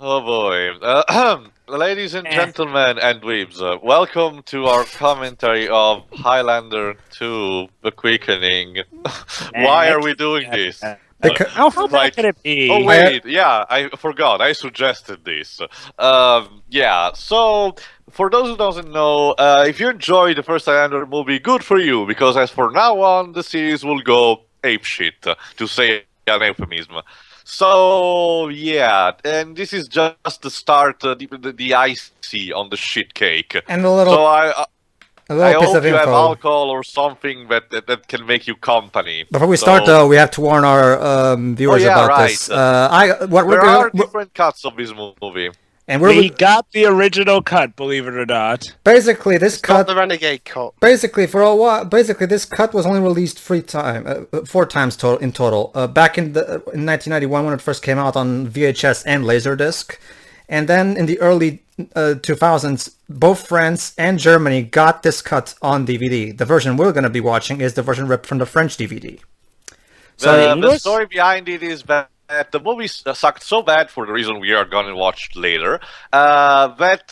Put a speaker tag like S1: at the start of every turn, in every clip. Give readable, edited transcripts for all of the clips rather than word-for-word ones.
S1: Oh boy. Ladies and gentlemen and dweebs, welcome to our commentary of Highlander 2, The Quickening. Why are we doing this?
S2: How bad could it be?
S1: Oh wait, yeah, I forgot, I suggested this. Yeah, so, for those who doesn't know, if you enjoyed the first Highlander movie, good for you, because as for now on, the series will go apeshit, to say an euphemism. So, yeah, and this is just the start, the icing on the shit cake.
S3: And a little,
S1: So I
S3: piece
S1: hope
S3: of
S1: you have
S3: info.
S1: alcohol or something that can make you company.
S3: Before we start, though, we have to warn our viewers about this.
S1: There are different cuts of this movie.
S3: And
S2: we got the original cut, believe it or not.
S3: Basically, this cut,
S4: the Renegade cut.
S3: Basically, for a while, this cut was only released 4 times in total. Back in 1991 when it first came out on VHS and Laserdisc, and then in the early 2000s, both France and Germany got this cut on DVD. The version we're going to be watching is the version ripped from the French DVD.
S1: So the story behind it is that the movie sucked so bad, for the reason we are going to watch later, that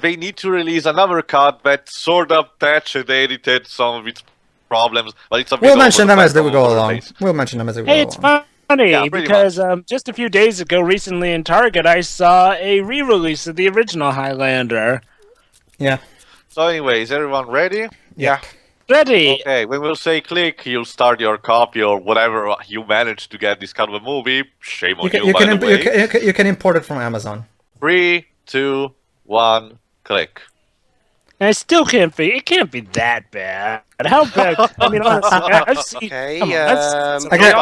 S1: they need to release another cut that sort of patched and edited some of its problems. But it's a bit
S3: we'll mention them as we go along. We'll mention them as we go along.
S2: Hey, it's funny because just a few days ago, recently in Target, I saw a re-release of the original Highlander.
S3: Yeah.
S1: So anyway, is everyone ready?
S3: Yeah.
S2: Ready.
S1: Okay, when we'll say click, you'll start your copy or whatever you managed to get this kind of a movie. Shame on you, by the way.
S3: You can import it from Amazon.
S1: 3, 2, 1, click.
S2: I still can't figure. It can't be that bad. How bad? I mean, honestly, I've seen.
S4: Okay,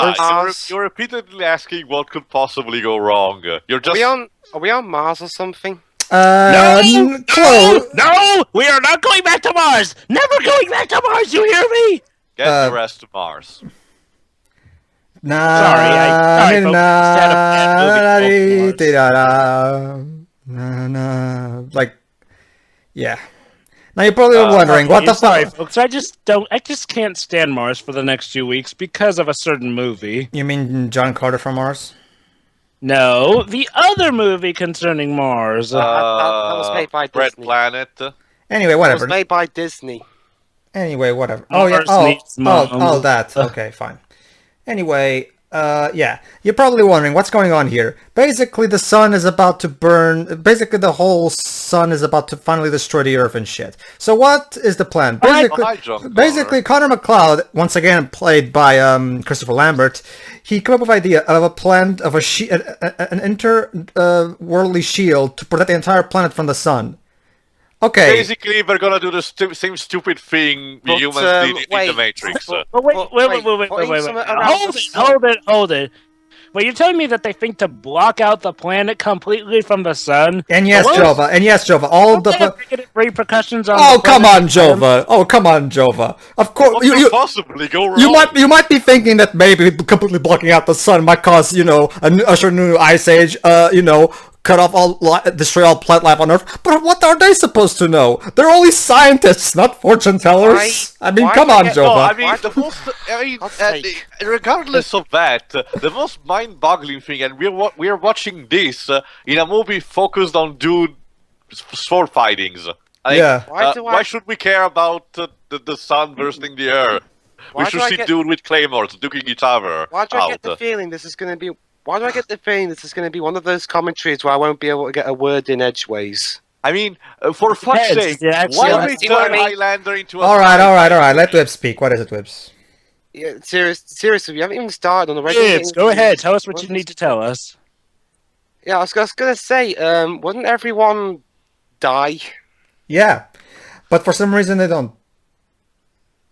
S1: you're repeatedly asking what could possibly go wrong. You're just.
S4: Are we on Mars or something?
S2: No, we are not going back to Mars. Never going back to Mars. You hear me?
S1: Get the rest to Mars.
S3: Like, yeah. Now you're probably wondering what the fuck.
S2: Folks, I just can't stand Mars for the next few weeks because of a certain movie.
S3: You mean John Carter from Mars?
S2: No, the other movie concerning Mars.
S4: That was made by Disney.
S1: Red Planet.
S3: Anyway, whatever.
S4: It was made by Disney.
S3: Anyway, whatever. Oh yeah. Oh, that. Okay, fine. Anyway, yeah. You're probably wondering what's going on here. Basically, the sun is about to burn. Basically, the whole sun is about to finally destroy the Earth and shit. So what is the plan? Basically, Connor McLeod, once again played by Christopher Lambert, he came up with an idea of a plan of an inter-worldly shield to protect the entire planet from the sun. Okay.
S1: Basically, we're gonna do the same stupid thing the humans did in the Matrix.
S2: Wait. Hold it. Well, you're telling me that they think to block out the planet completely from the sun?
S3: And yes, Jova. All the
S2: repercussions on.
S3: Oh, come on, Jova. Of course,
S1: what could possibly go wrong?
S3: You might be thinking that maybe completely blocking out the sun might cause, usher a new ice age, cut off destroy all plant life on Earth. But what are they supposed to know? They're only scientists, not fortune tellers. Come on, Jova.
S1: Regardless of that, the most mind-boggling thing, and we're watching this in a movie focused on sword fightings. Why should we care about the sun bursting the air? We should see dude with claymores duking each other.
S4: Why do I get the feeling this is going to be? Why do I get the feeling this is going to be one of those commentaries where I won't be able to get a word in edgeways?
S1: I mean, for fuck's sake, why return Highlander into a...
S3: All right. Let Wibbs speak. What is it, Wibbs?
S4: Yeah, seriously, we haven't even started on the regular...
S2: Wibbs, go ahead. Tell us what you need to tell us.
S4: Yeah, I was going to say, wouldn't everyone die?
S3: Yeah, but for some reason they don't.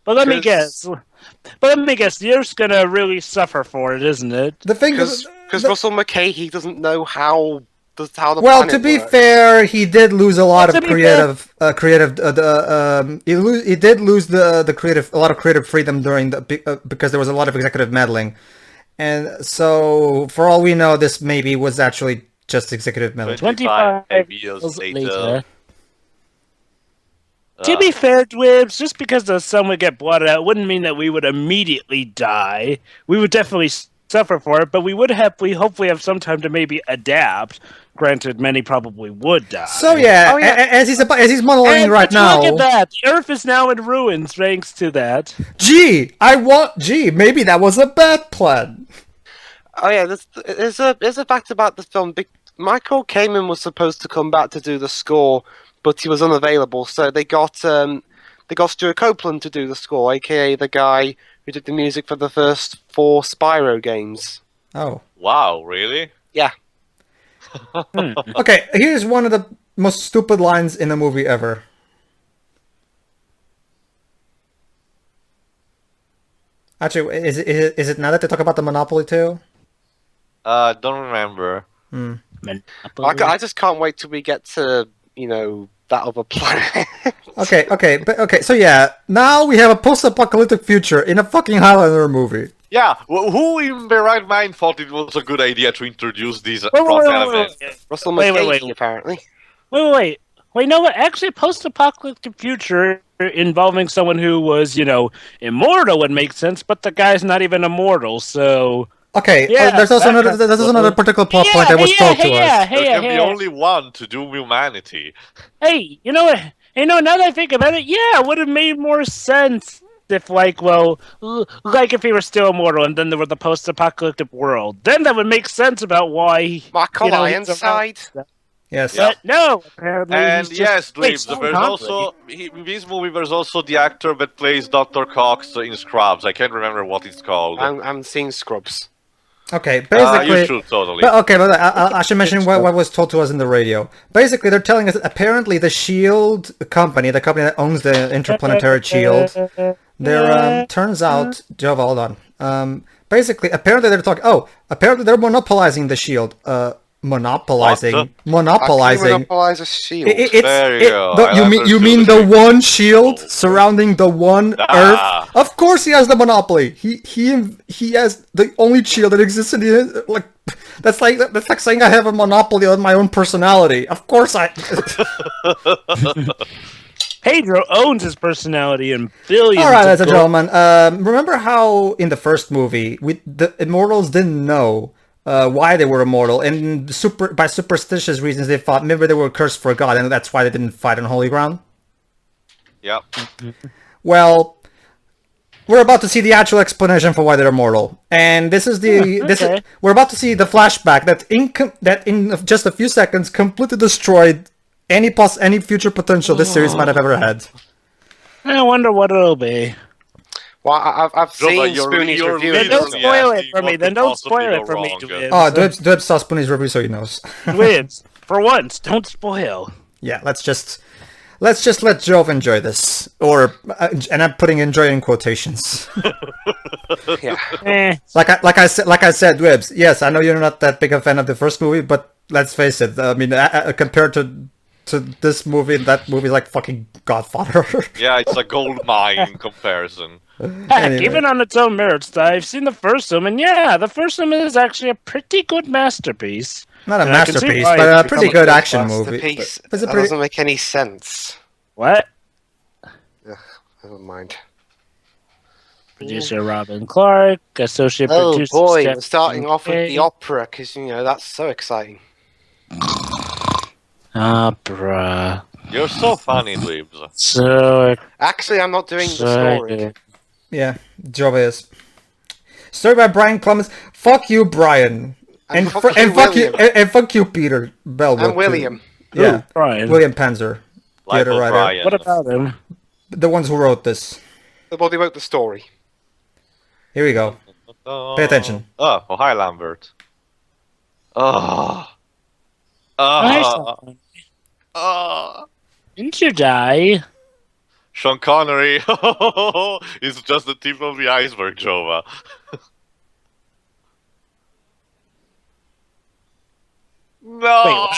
S2: But let me guess, you're just gonna really suffer for it, isn't it?
S3: The thing is...
S4: Because Russell McKay, he doesn't know how the
S3: well, to be fair, he did lose a lot of creative. He did lose a lot of creative freedom during because there was a lot of executive meddling, and so for all we know, this maybe was actually just executive meddling.
S2: 25 years later. To be fair, Dwibs, just because the sun would get blotted out wouldn't mean that we would immediately die. We would definitely suffer for it, but we hopefully have some time to maybe adapt. Granted, many probably would die.
S3: So yeah, as he's monologuing right now.
S2: Look at that! The Earth is now in ruins thanks to that.
S3: Maybe that was a bad plan.
S4: Oh yeah, there's a fact about the film. Michael Kamen was supposed to come back to do the score, but he was unavailable, so they got Stuart Copeland to do the score, aka the guy who did the music for the first 4 Spyro games.
S3: Oh.
S1: Wow, really?
S4: Yeah.
S3: Okay, here's one of the most stupid lines in a movie ever. Actually, is it now that they talk about the Monopoly too?
S1: Don't remember.
S4: I just can't wait till we get to, that other planet.
S3: Okay. So yeah, now we have a post-apocalyptic future in a fucking Highlander movie.
S1: Yeah, who in their right mind thought it was a good idea to introduce these plot elements?
S4: Russell Musketeers, apparently.
S2: Wait, no, what? Actually, a post-apocalyptic future involving someone who was, immortal would make sense, but the guy's not even immortal, so...
S3: Okay,
S2: yeah,
S3: there's also another particular plot point that was told to us.
S1: There can be only one to do humanity.
S2: Hey, you know what? Now that I think about it, yeah, it would have made more sense if, if he were still immortal and then there was the post-apocalyptic world. Then that would make sense about why...
S4: Michael Ironside?
S3: Yes.
S2: But no, apparently
S1: and
S2: he's
S1: yes,
S2: just...
S1: Dweebs, there's also... in this movie, there's also the actor that plays Dr. Cox in Scrubs. I can't remember what it's called.
S4: I'm seeing Scrubs.
S3: Okay, basically...
S1: you should, totally.
S3: But I should mention what was told to us in the radio. Basically, they're telling us that apparently the SHIELD company, the company that owns the interplanetary SHIELD, turns out... Jova, hold on. Basically, apparently they're monopolizing the SHIELD. Monopolizing.
S4: Monopolize a shield.
S1: There you go.
S3: You mean the one shield surrounding the one Earth? Of course, he has the monopoly. He has the only shield that exists in the That's like saying I have a monopoly on my own personality. Of course I.
S2: Pedro owns his personality in billions.
S3: All right, ladies and gentlemen. Remember how in the first movie the Immortals didn't know why they were immortal, and by superstitious reasons they thought maybe they were cursed for God, and that's why they didn't fight on holy ground.
S1: Yep.
S3: Well, we're about to see the actual explanation for why they're immortal, and this is we're about to see the flashback that in just a few seconds completely destroyed any future potential this series might have ever had.
S2: I wonder what it'll be.
S4: Well, I've seen Spoonie's review.
S2: Then don't spoil it for me. Oh,
S3: Dwebs saw Spoonie's review, so he knows.
S2: Dwebs, for once, don't spoil.
S3: Yeah, let's just let Jove enjoy this, and I'm putting "enjoy" in quotations.
S4: Yeah.
S3: Like I said, Dwebs. Yes, I know you're not that big a fan of the first movie, but let's face it. I mean, compared to this movie, that movie is like fucking Godfather.
S1: Yeah, it's a gold mine in comparison.
S3: Anyway.
S2: Even on its own merits, I've seen the first one, and yeah, the first one is actually a pretty good masterpiece.
S3: Not a masterpiece, but a pretty good action movie.
S4: That doesn't make any sense.
S2: What?
S4: Ugh, never mind.
S2: Producer Robin Clark, associate producer...
S4: Oh boy,
S2: Steph
S4: we're starting off with the
S2: K.
S4: opera, because, that's so exciting.
S2: Opera.
S1: You're so funny, Dweebs.
S2: So...
S4: Actually, I'm not doing the story.
S3: Yeah, Jove is. Story by Brian Clemens. Fuck you, Brian. And fuck you, Peter Bellwood.
S4: And William.
S3: Too. Yeah,
S2: Brian.
S3: William Panzer. The other writer.
S1: Brian.
S2: What about him?
S3: The ones who wrote this.
S4: Well, they wrote the story.
S3: Here we go. Pay attention.
S1: Oh, hi, Lambert.
S2: Didn't you die?
S1: Sean Connery is just the tip of the iceberg, Jova. No!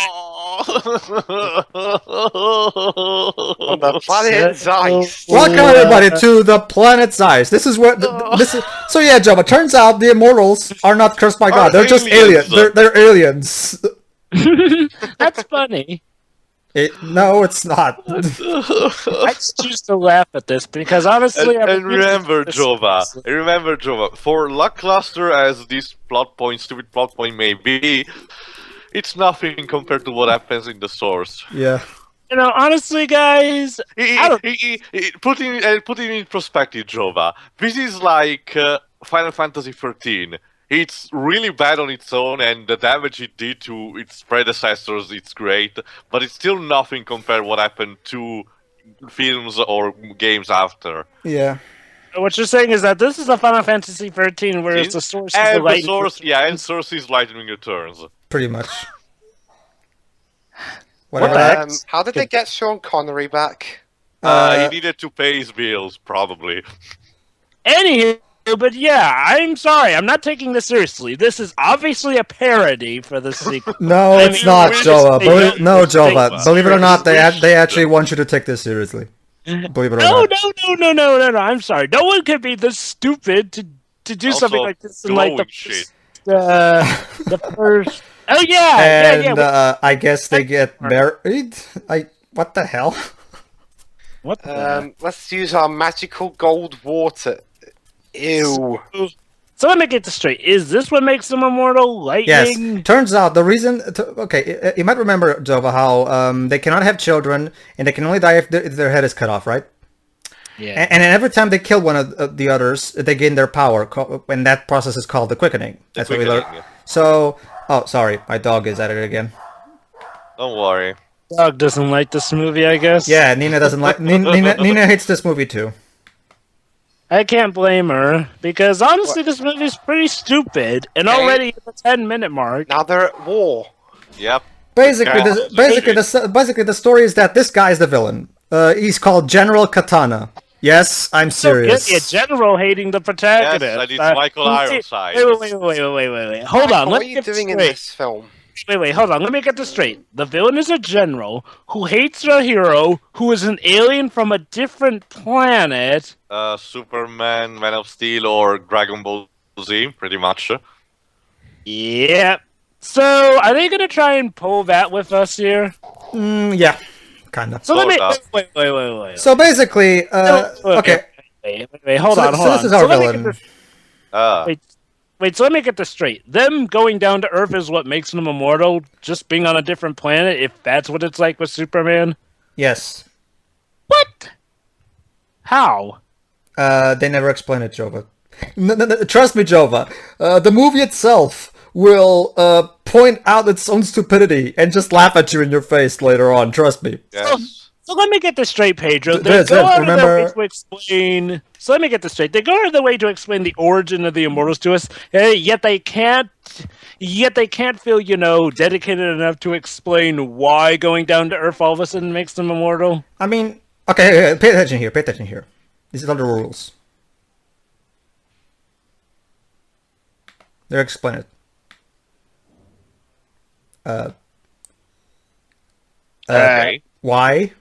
S4: On the planet Zeiss.
S3: Welcome everybody to the planet Zeiss. This is where so yeah, Jova. Turns out the Immortals are not cursed by God. They're just aliens. They're aliens.
S2: That's funny.
S3: No, it's not.
S2: I just choose to laugh at this because honestly,
S1: and remember, Jova, for lackluster as this stupid plot point may be, it's nothing compared to what happens in the source.
S3: Yeah.
S2: You know, honestly, guys,
S1: Putting in perspective, Jova, this is like Final Fantasy 13. It's really bad on its own, and the damage it did to its predecessors, it's great, but it's still nothing compared to what happened to films or games after.
S3: Yeah.
S2: What you're saying is that this is a Final Fantasy 13, whereas the source is the Lightning
S1: and source is Lightning Returns.
S3: Pretty much.
S4: How did they get Sean Connery back?
S1: He needed to pay his bills, probably.
S2: Anywho, but yeah, I'm sorry, I'm not taking this seriously. This is obviously a parody for the sequel.
S3: No, it's not, Jova. Jova. Believe it or not, they actually want you to take this seriously. Believe it or not.
S2: No. I'm sorry. No one could be this stupid to do something like this in like the first. Oh yeah,
S3: and I guess they get married. What the hell?
S2: What?
S4: Let's use our magical gold water. Ew.
S2: So let me get this straight. Is this what makes them immortal? Lightning?
S3: Yes. Turns out the reason... Okay, you might remember, Jova, how they cannot have children, and they can only die if their head is cut off, right?
S2: Yeah.
S3: And every time they kill one of the others, they gain their power, and that process is called the quickening. That's what we learned. Yeah. So... Oh, sorry. My dog is at it again.
S1: Don't worry.
S2: Dog doesn't like this movie, I guess.
S3: Yeah, Nina doesn't like... Nina hates this movie, too.
S2: I can't blame her, because honestly, this movie's pretty stupid, and already at the 10-minute mark.
S4: Now they're at war.
S1: Yep.
S3: Basically, the story is that this guy is the villain. He's called General Katana. Yes, I'm serious.
S2: A general hating the protagonist.
S1: Yes, and it's Michael Ironside.
S2: Wait. Hold on.
S4: What are you doing in this film?
S2: Wait, hold on. Let me get this straight. The villain is a general who hates the hero who is an alien from a different planet.
S1: Superman, Man of Steel, or Dragon Ball Z, pretty much.
S2: Yep. So, are they going to try and pull that with us here?
S3: Yeah, kind of.
S2: So let me... Wait.
S3: So basically, okay.
S2: Wait, hold on.
S3: So this is our villain.
S2: Wait, so let me get this straight. Them going down to Earth is what makes them immortal, just being on a different planet, if that's what it's like with Superman?
S3: Yes.
S2: What? How?
S3: They never explain it, Jova. No, trust me, Jova. The movie itself will point out its own stupidity and just laugh at you in your face later on. Trust me.
S1: Yes.
S2: So let me get this straight, Pedro. They go out of their way to explain. So let me get this straight. They go out of their way to explain the origin of the Immortals to us, yet they can't feel, dedicated enough to explain why going down to Earth all of a sudden makes them immortal.
S3: I mean, okay, pay attention here. These are the rules. They're explained.
S1: Okay.
S3: Why?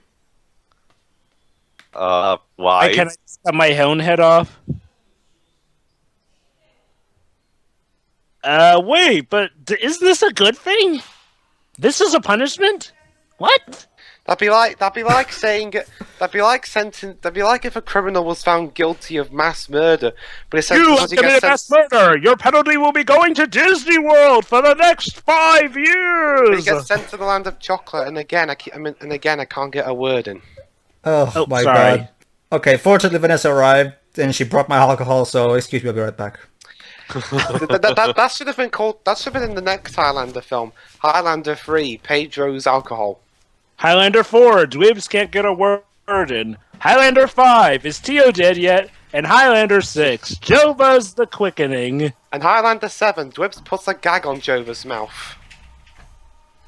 S1: Why?
S2: Can I cut my own head off? Wait, but isn't this a good thing? This is a punishment? What?
S4: That'd be like if a criminal was found guilty of mass murder, but essentially
S2: You have committed mass murder. Your penalty will be going to Disney World for the next 5 years.
S4: But he gets sent to the land of chocolate, and again, I can't get a word in.
S3: Oh my
S2: sorry.
S3: God. Okay, fortunately Vanessa arrived and she brought my alcohol, so excuse me, I'll be right back.
S4: that should have been called. That should have been in the next Highlander film, Highlander 3, Pedro's alcohol.
S2: Highlander 4, Dwibs can't get a word in. Highlander 5, is Tio dead yet? And Highlander 6, Jova's the Quickening.
S4: And Highlander 7, Dwibs puts a gag on Jova's mouth.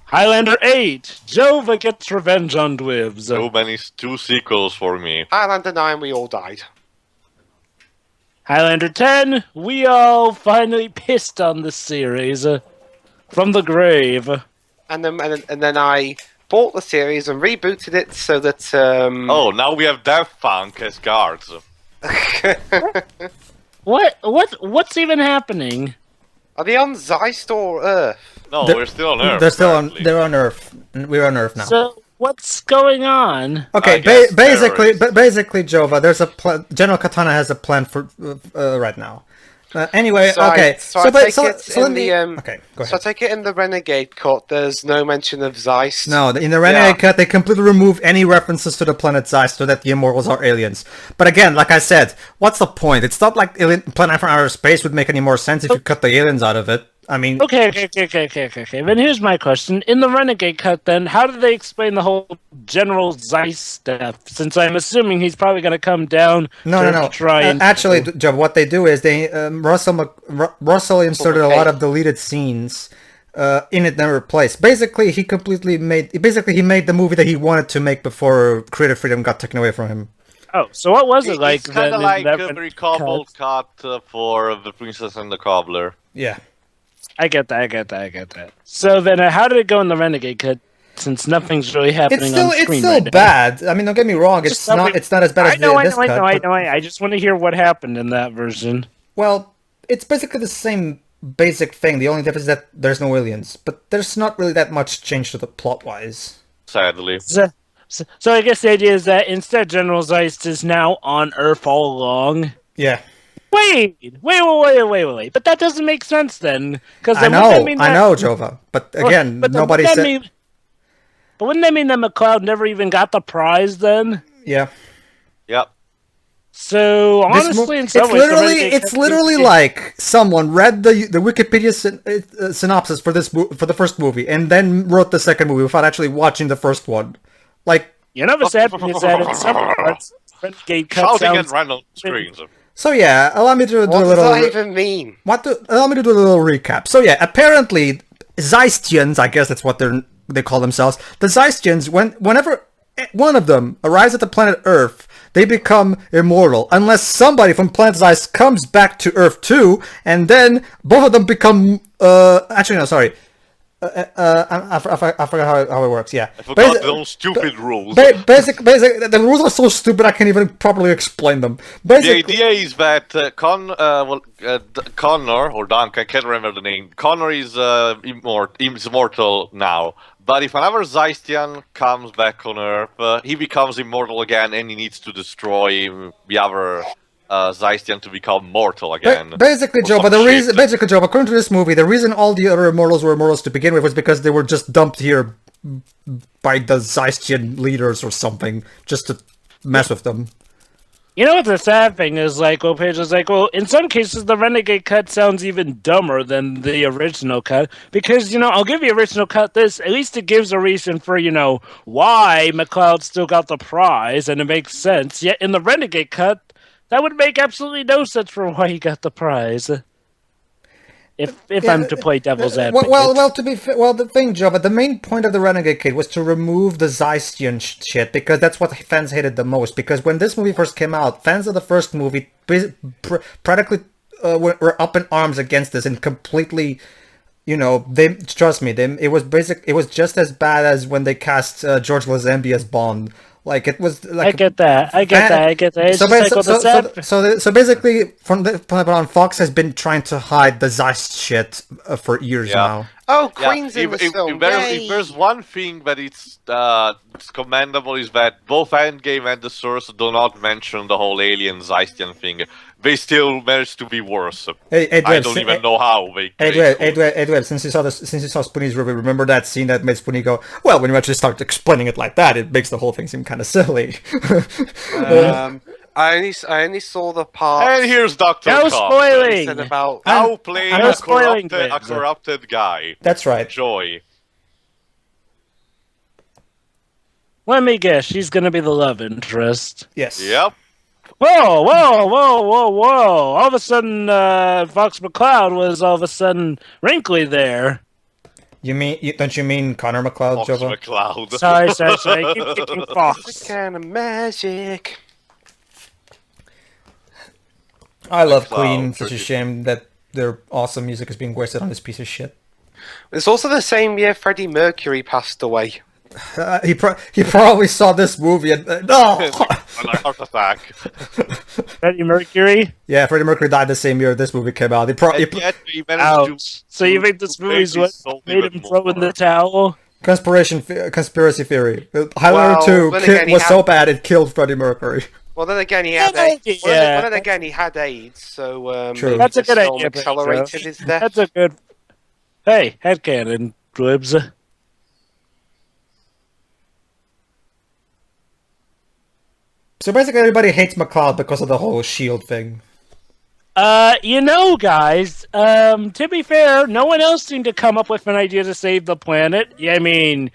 S2: Highlander 8, Jova gets revenge on Dwibs.
S1: So many 2 sequels for me.
S4: Highlander 9, we all died.
S2: Highlander 10, we all finally pissed on this series from the grave.
S4: And then I bought the series and rebooted it so that
S1: Oh, now we have Daft Punk as guards.
S2: What's even happening?
S4: Are they on Zeist or Earth?
S1: No, we're still on Earth.
S3: They're on Earth. We're on Earth now.
S2: What's going on?
S3: Okay, basically, Jova, there's a General Katana has a plan for right now. Anyway, okay.
S4: Okay,
S3: So let me. Okay, go ahead.
S4: So I take it in the Renegade cut, there's no mention of Zeist.
S3: No, in the Renegade cut, they completely remove any references to the planet Zeist so that the Immortals are aliens. But again, like I said, what's the point? It's not like Planet from Outer Space would make any more sense if you cut the aliens out of it. I mean...
S2: Okay. Then here's my question. In the Renegade cut, then, how did they explain the whole General Zeist stuff? Since I'm assuming he's probably going to come down to try and...
S3: Actually, Joe, what they do is they Russell inserted a lot of deleted scenes in it never replaced. Basically, he made the movie that he wanted to make before creative freedom got taken away from him.
S2: Oh, so what was it like?
S1: It's kind of like a very cobbled cut for The Princess and the Cobbler.
S3: Yeah.
S2: I get that. So then, how did it go in the Renegade cut? Since nothing's really happening on screen,
S3: it's still bad. I mean, don't get me wrong. It's not as bad as this cut.
S2: I know. I just want to hear what happened in that version.
S3: Well, it's basically the same basic thing. The only difference is that there's no aliens, but there's not really that much change to the plot-wise.
S1: Sadly.
S2: So I guess the idea is that instead General Zeist is now on Earth all along.
S3: Yeah.
S2: Wait! But that doesn't make sense then.
S3: I know, Jova. But again, nobody said...
S2: But wouldn't that mean that McCloud never even got the prize then?
S3: Yeah.
S1: Yep.
S2: So honestly, in some ways,
S3: it's literally like someone read the Wikipedia synopsis for the first movie and then wrote the second movie without actually watching the first one. Like,
S2: you know, what's sad is that in some parts, Renegade cut
S1: shouting at random screens.
S3: So yeah, allow me to do a little...
S4: What does that even mean?
S3: Allow me to do a little recap. So yeah, apparently, Zeistians, I guess that's what they call themselves. The Zeistians, whenever one of them arrives at the planet Earth, they become immortal. Unless somebody from planet Zeist comes back to Earth too, and then both of them become... actually, no, sorry. I forgot how it works. Yeah,
S1: I forgot those stupid rules.
S3: Basic. The rules are so stupid I can't even properly explain them.
S1: The idea is that Connor or Duncan, I can't remember the name. Connor is immortal now. But if another Zeistian comes back on Earth, he becomes immortal again, and he needs to destroy the other Zeistian to become mortal again.
S3: Basically, Joe, according to this movie, the reason all the other immortals were immortals to begin with was because they were just dumped here by the Zeistian leaders or something, just to mess with them.
S2: You know what the sad thing is, like, well, Paige is like, well, in some cases, the Renegade cut sounds even dumber than the original cut, because, you know, I'll give the original cut this, at least it gives a reason for, you know, why McCloud still got the prize, and it makes sense, yet in the Renegade cut, that would make absolutely no sense for why he got the prize. If I'm to play devil's advocate.
S3: The thing, Joe, but the main point of the Renegade Kid was to remove the Zeistian shit, because that's what fans hated the most. Because when this movie first came out, fans of the first movie practically were up in arms against this and completely, you know, trust me, it was just as bad as when they cast George Lazenby as Bond. Like, it was like... I get that. So basically, from the point on, Fox has been trying to hide the Zeist shit for years now.
S4: Oh, Queen's in the film.
S1: If there's one thing that it's commendable is that both Endgame and The Source do not mention the whole alien Zeistian thing. They still managed to be worse. I don't even know how they.
S3: Edward, since you saw Spoonie's review, remember that scene that made Spoonie go, "Well, when you actually start explaining it like that, it makes the whole thing seem kind of silly."
S4: I only saw the part.
S1: And here's Dr.
S2: No spoiling.
S4: About
S1: how playing a corrupted guy.
S3: That's right.
S1: Joy.
S2: Let me guess. She's gonna be the love interest.
S3: Yes.
S1: Yep.
S2: Whoa! All of a sudden, Fox McCloud was all of a sudden wrinkly there.
S3: Don't you mean Connor McCloud,
S1: Fox
S3: Jova?
S1: McCloud.
S2: Sorry. Keep thinking Fox.
S4: It's kind of magic.
S3: I love Queen. Such a shame that their awesome music is being wasted on this piece of shit.
S4: It's also the same year Freddie Mercury passed away.
S3: He probably saw this movie and
S1: heart attack.
S2: Freddie Mercury?
S3: Yeah, Freddie Mercury died the same year this movie came out.
S2: Ouch. So you think this movie's what made him throw in the towel?
S3: Conspiracy theory. Highlander
S4: Well, then
S3: 2
S4: again, he
S3: was so
S4: had-
S3: bad it killed Freddie Mercury.
S4: Well, then again, he had
S2: Yeah,
S4: AIDS. Well,
S2: yeah.
S4: then again, he had AIDS, so
S3: True.
S4: maybe
S2: That's a
S4: this
S2: good
S4: film
S2: idea, Pedro.
S4: accelerated his death.
S2: That's a good. Hey, headcanon, Dribs.
S3: So basically everybody hates McCloud because of the whole shield thing.
S2: Guys, to be fair, no one else seemed to come up with an idea to save the planet. I mean,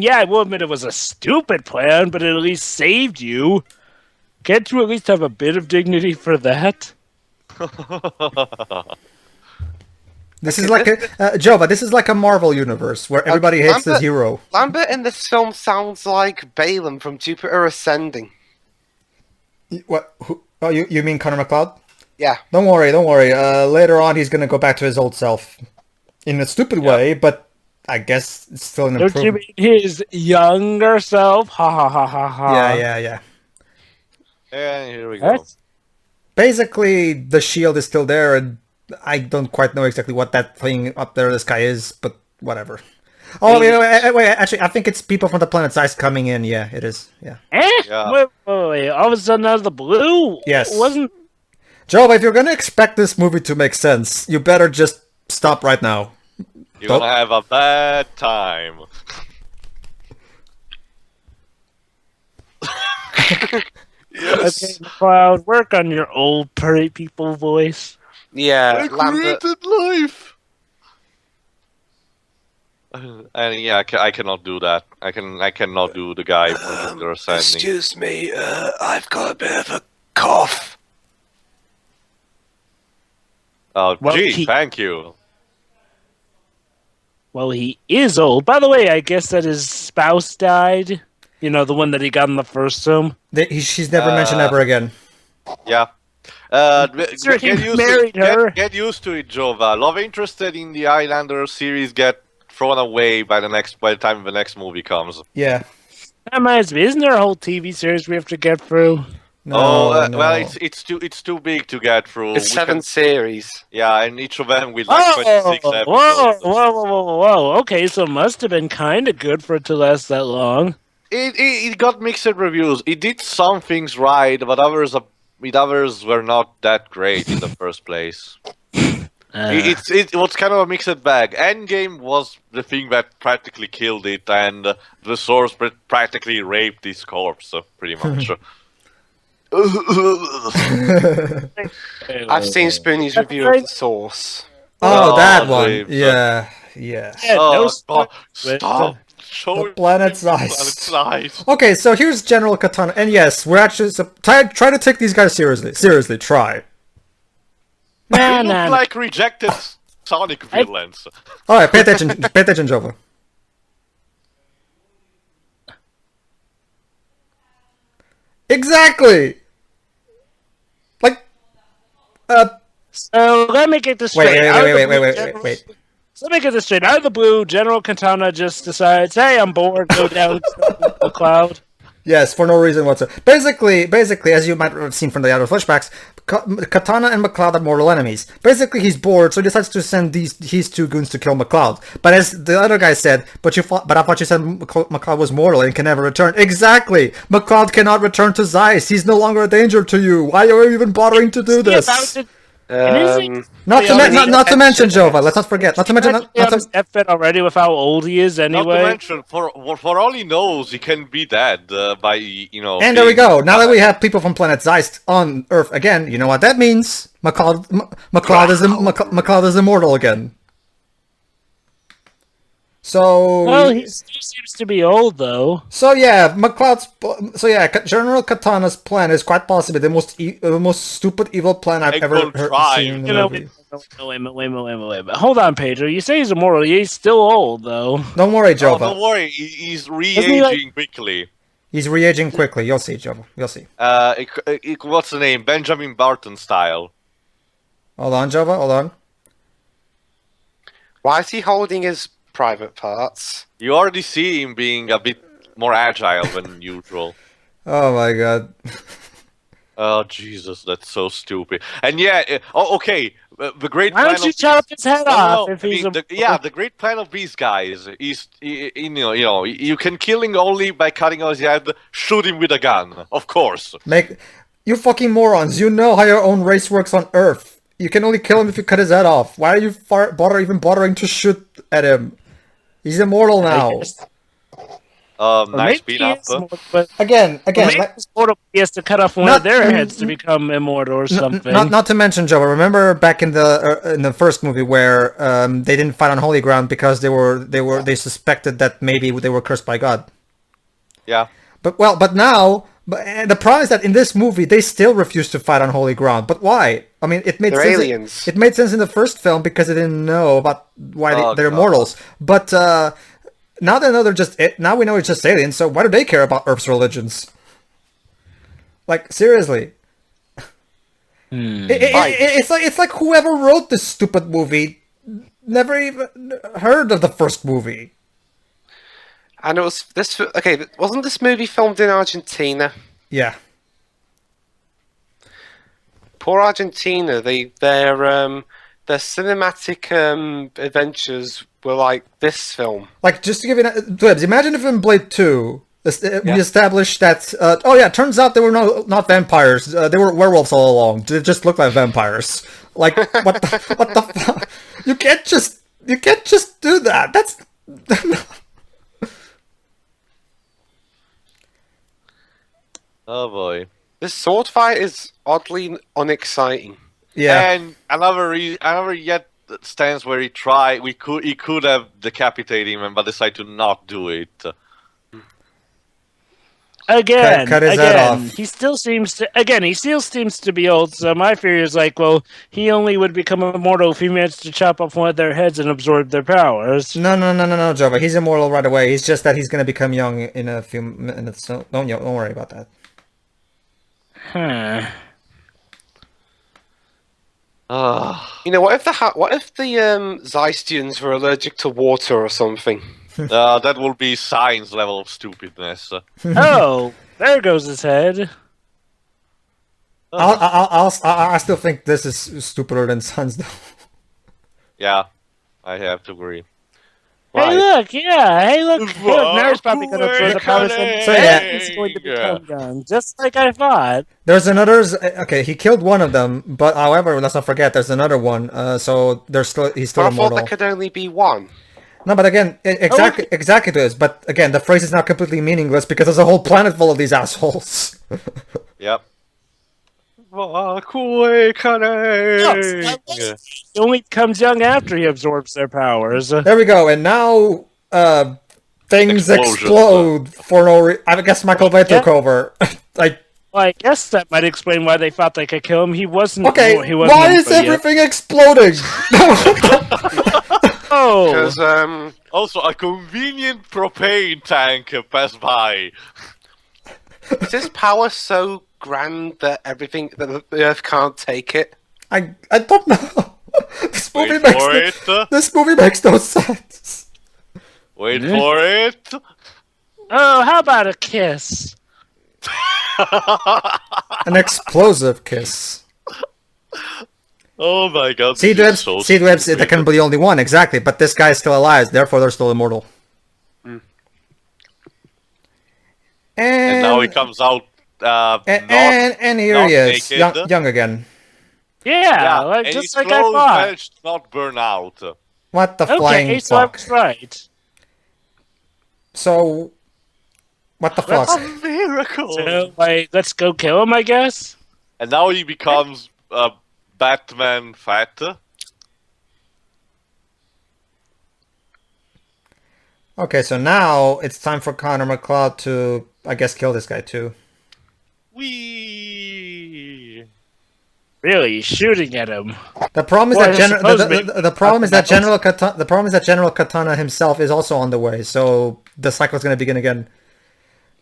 S2: yeah, I will admit it was a stupid plan, but it at least saved you. Can't you at least have a bit of dignity for that?
S3: This is like Jova, this is like a Marvel universe where everybody hates the hero.
S4: Lambert in this film sounds like Balaam from Jupiter Ascending.
S3: What? Oh, you mean Connor McCloud?
S4: Yeah.
S3: Don't worry. Later on, he's gonna go back to his old self, in a stupid way, but I guess it's still an
S2: Don't you
S3: improvement.
S2: mean his younger self? Ha ha ha ha ha.
S3: Yeah.
S1: And here we go.
S2: That's-
S3: Basically, the shield is still there, and I don't quite know exactly what that thing up there in the sky is, but whatever. Oh, wait, actually, I think it's people from the planet's ice coming in. Yeah, it is. Yeah.
S1: Yeah.
S2: Wait. All of a sudden, out of the blue?
S3: Yes.
S2: Wasn't.
S3: Jova, if you're gonna expect this movie to make sense, you better just stop right now.
S1: You're gonna have a bad time. Yes.
S2: Okay, Cloud, work on your old pretty people voice.
S4: Yeah,
S1: I
S4: Lambert.
S1: created life. And yeah, I cannot do that. I cannot do the guy from the ascending.
S4: Excuse me, I've got a bit of a cough.
S1: Oh,
S2: Well,
S1: gee, thank you.
S2: Well, he is old. By the way, I guess that his spouse died. You know, the one that he got in the first film.
S3: She's never mentioned ever again.
S1: Yeah.
S2: Sir,
S1: Get
S2: he
S1: used
S2: married her.
S1: Get used to it, Jova. Love interested in the Highlander series get thrown away by the time the next movie comes.
S3: Yeah.
S2: That reminds me, isn't there a whole TV series we have to get through?
S3: No, no.
S1: Well, it's too big to get through.
S4: It's 7 series.
S1: Yeah, and each of them with like 26 episodes.
S2: Whoa. Okay, so it must have been kind of good for it to last that long.
S1: It got mixed reviews. It did some things right, but others were not that great in the first place. It was kind of a mixed bag. Endgame was the thing that practically killed it, and the Source practically raped his corpse, pretty much.
S4: I've seen Spoonie's review of The Source.
S3: Oh, that one.
S1: Dave.
S3: Yeah.
S2: Yeah,
S1: Oh,
S2: no
S1: stop! Show
S3: The planet's
S1: Planet's
S3: ice.
S1: Ice.
S3: Okay, so here's General Katana, and yes, we're actually try to take these guys seriously. Seriously, try.
S1: They look like rejected Sonic villains.
S3: All right, pay attention, Jova. Exactly. Like,
S2: So let me get this straight.
S3: wait.
S2: So let me get this straight. Out of the blue, General Katana just decides, "Hey, I'm bored. Go down to the cloud."
S3: Yes, for no reason whatsoever. Basically, as you might have seen from the other flashbacks, Katana and McCloud are mortal enemies. Basically, he's bored, so he decides to send his two goons to kill McCloud. But as the other guy said, but I thought you said McCloud was mortal and can never return. Exactly! McCloud cannot return to Zeiss. He's no longer a danger to you. Why are you even bothering to do this? Not to mention Jova. Let's not forget. Not to mention.
S2: F-Fit already with how old he is anyway.
S1: Not to mention, for all he knows, he can be dead by
S3: And there we go. Now that we have people from planet Zeiss on Earth again, you know what that means? McCloud is immortal again. So
S2: Well, he still seems to be old though.
S3: So yeah, General Katana's plan is quite possibly the most stupid evil plan I've ever seen in a movie.
S2: Wait a minute. Hold on, Pedro. You say he's immortal. He's still old though.
S3: Don't worry,
S1: Oh,
S3: Jova.
S1: don't worry, he's re-aging quickly.
S3: He's re-aging quickly. You'll see, Jova. You'll see.
S1: What's the name? Benjamin Barton style.
S3: Hold on, Jova. Hold on.
S4: Why is he holding his private parts?
S1: You already see him being a bit more agile than usual.
S3: Oh my god.
S1: Oh Jesus, that's so stupid. And yeah, okay. the great
S2: Why
S1: plan
S2: don't you
S1: of
S2: chop
S1: these-
S2: his head
S1: No,
S2: off
S1: no,
S2: if
S1: I
S2: he's
S1: mean,
S2: a...
S1: the great plan of these guys is, you can kill him only by cutting off his head, shoot him with a gun, of course.
S3: You fucking morons! You know how your own race works on Earth. You can only kill him if you cut his head off. Why are you even bothering to shoot at him? He's immortal now.
S1: Nice beat up.
S3: Again,
S2: Maybe
S3: like,
S2: it's mortal, he has to cut off one of their heads to become immortal or something.
S3: not to mention, Joe. Remember back in the first movie where they didn't fight on holy ground because they suspected that maybe they were cursed by God.
S1: Yeah.
S3: But now. But the problem is that in this movie they still refuse to fight on holy ground. But why? I mean, it made
S4: They're
S3: sense.
S4: aliens.
S3: It made sense in the first film because they didn't know about why they're
S1: God.
S3: immortals. But now they know now we know it's just aliens. So why do they care about Earth's religions? Like, seriously. It's like whoever wrote this stupid movie never even heard of the first movie.
S4: And it was this. Okay, wasn't this movie filmed in Argentina?
S3: Yeah.
S4: Poor Argentina. Their cinematic adventures were like this film.
S3: Like, just to give you Dwebs, imagine if in Blade 2 we established that turns out they were not vampires, they were werewolves all along. They just looked like vampires. Like, what the fuck? You can't just do that. That's
S1: Oh boy.
S4: This sword fight is oddly unexciting.
S3: yeah.
S1: And another yet stance where he could have decapitated him, but decided to not do it.
S2: Again,
S3: Cut his head off.
S2: he still seems to be old. So my fear is like, well, he only would become immortal if he managed to chop off one of their heads and absorb their powers.
S3: No, Joe. But he's immortal right away. He's just that he's gonna become young in a few minutes. So don't worry about that.
S2: Huh.
S4: You know, what if the Zeistians were allergic to water or something?
S1: That will be science level of stupidness.
S2: Oh, there goes his head.
S3: I still think this is stupider than Sons, though.
S1: Yeah, I have to agree.
S2: Hey, look, yeah. Hey, look. Mary's probably going to throw the power
S3: So, yeah.
S2: He's going to become young, just like I thought.
S3: There's another. Okay, he killed one of them, but however, let's not forget there's another one. So he's still
S4: But I thought
S3: immortal.
S4: there could only be one.
S3: No, but again, exactly this. But again, the phrase is now completely meaningless because there's a whole planet full of these assholes.
S1: Yep. Quickening!
S2: He only becomes young after he absorbs their powers.
S3: There we go, and now things
S1: Explosions.
S3: explode for no reason. I guess Michael Bay took over.
S2: Well, I guess that might explain why they thought they could kill him. He wasn't.
S3: Okay,
S2: he wasn't
S3: why is
S2: immortal yet.
S3: everything exploding?
S2: Oh,
S4: Because
S1: Also, a convenient propane tank passed by.
S4: is his power so grand that the Earth can't take it?
S3: I don't know. This movie
S1: Wait
S3: makes
S1: for
S3: no,
S1: it.
S3: this movie makes no sense.
S1: Wait for it.
S2: oh, how about a kiss?
S3: An explosive kiss.
S1: Oh my god.
S3: See,
S1: this is
S3: Dwebs,
S1: so
S3: there
S1: stupid.
S3: can be only one, exactly. But this guy is still alive, therefore they're still immortal.
S1: And now he comes out.
S3: And here he is,
S1: naked.
S3: young again.
S2: Yeah,
S1: and
S2: just
S1: his
S2: like I
S1: clothes
S2: thought.
S1: managed to not burn out.
S3: What the
S2: Okay,
S3: flying
S2: so I
S3: fuck?
S2: was right.
S3: So, what the fuck?
S1: A miracle.
S2: So, let's go kill him, I guess?
S1: And now he becomes Batman fat.
S3: Okay, so now it's time for Connor McCloud to, I guess, kill this guy too.
S1: Wee.
S2: Really, he's shooting at him.
S3: The problem is
S2: Well,
S3: that the problem is that General Katana himself is also on the way, so the cycle is going to begin again.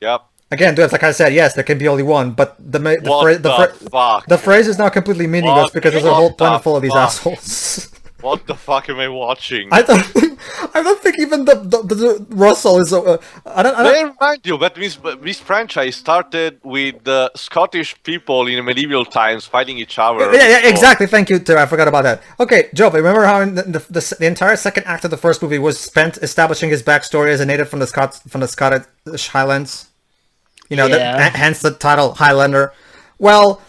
S1: Yep.
S3: Again, dude, like I said, yes, there can be only one, but
S1: What the fuck?
S3: the phrase is now completely meaningless
S1: What
S3: because there's a whole
S1: the
S3: planet full of these
S1: fuck?
S3: assholes.
S1: What the fuck am I watching?
S3: I don't think even the Russell is. I don't.
S1: May I remind you that this franchise started with Scottish people in medieval times fighting each other.
S3: Yeah, exactly. Thank you, Tara. I forgot about that. Okay, Joe, remember how in the entire second act of the first movie was spent establishing his backstory as a native from the Scottish Highlands? You know, hence the title Highlander. Well.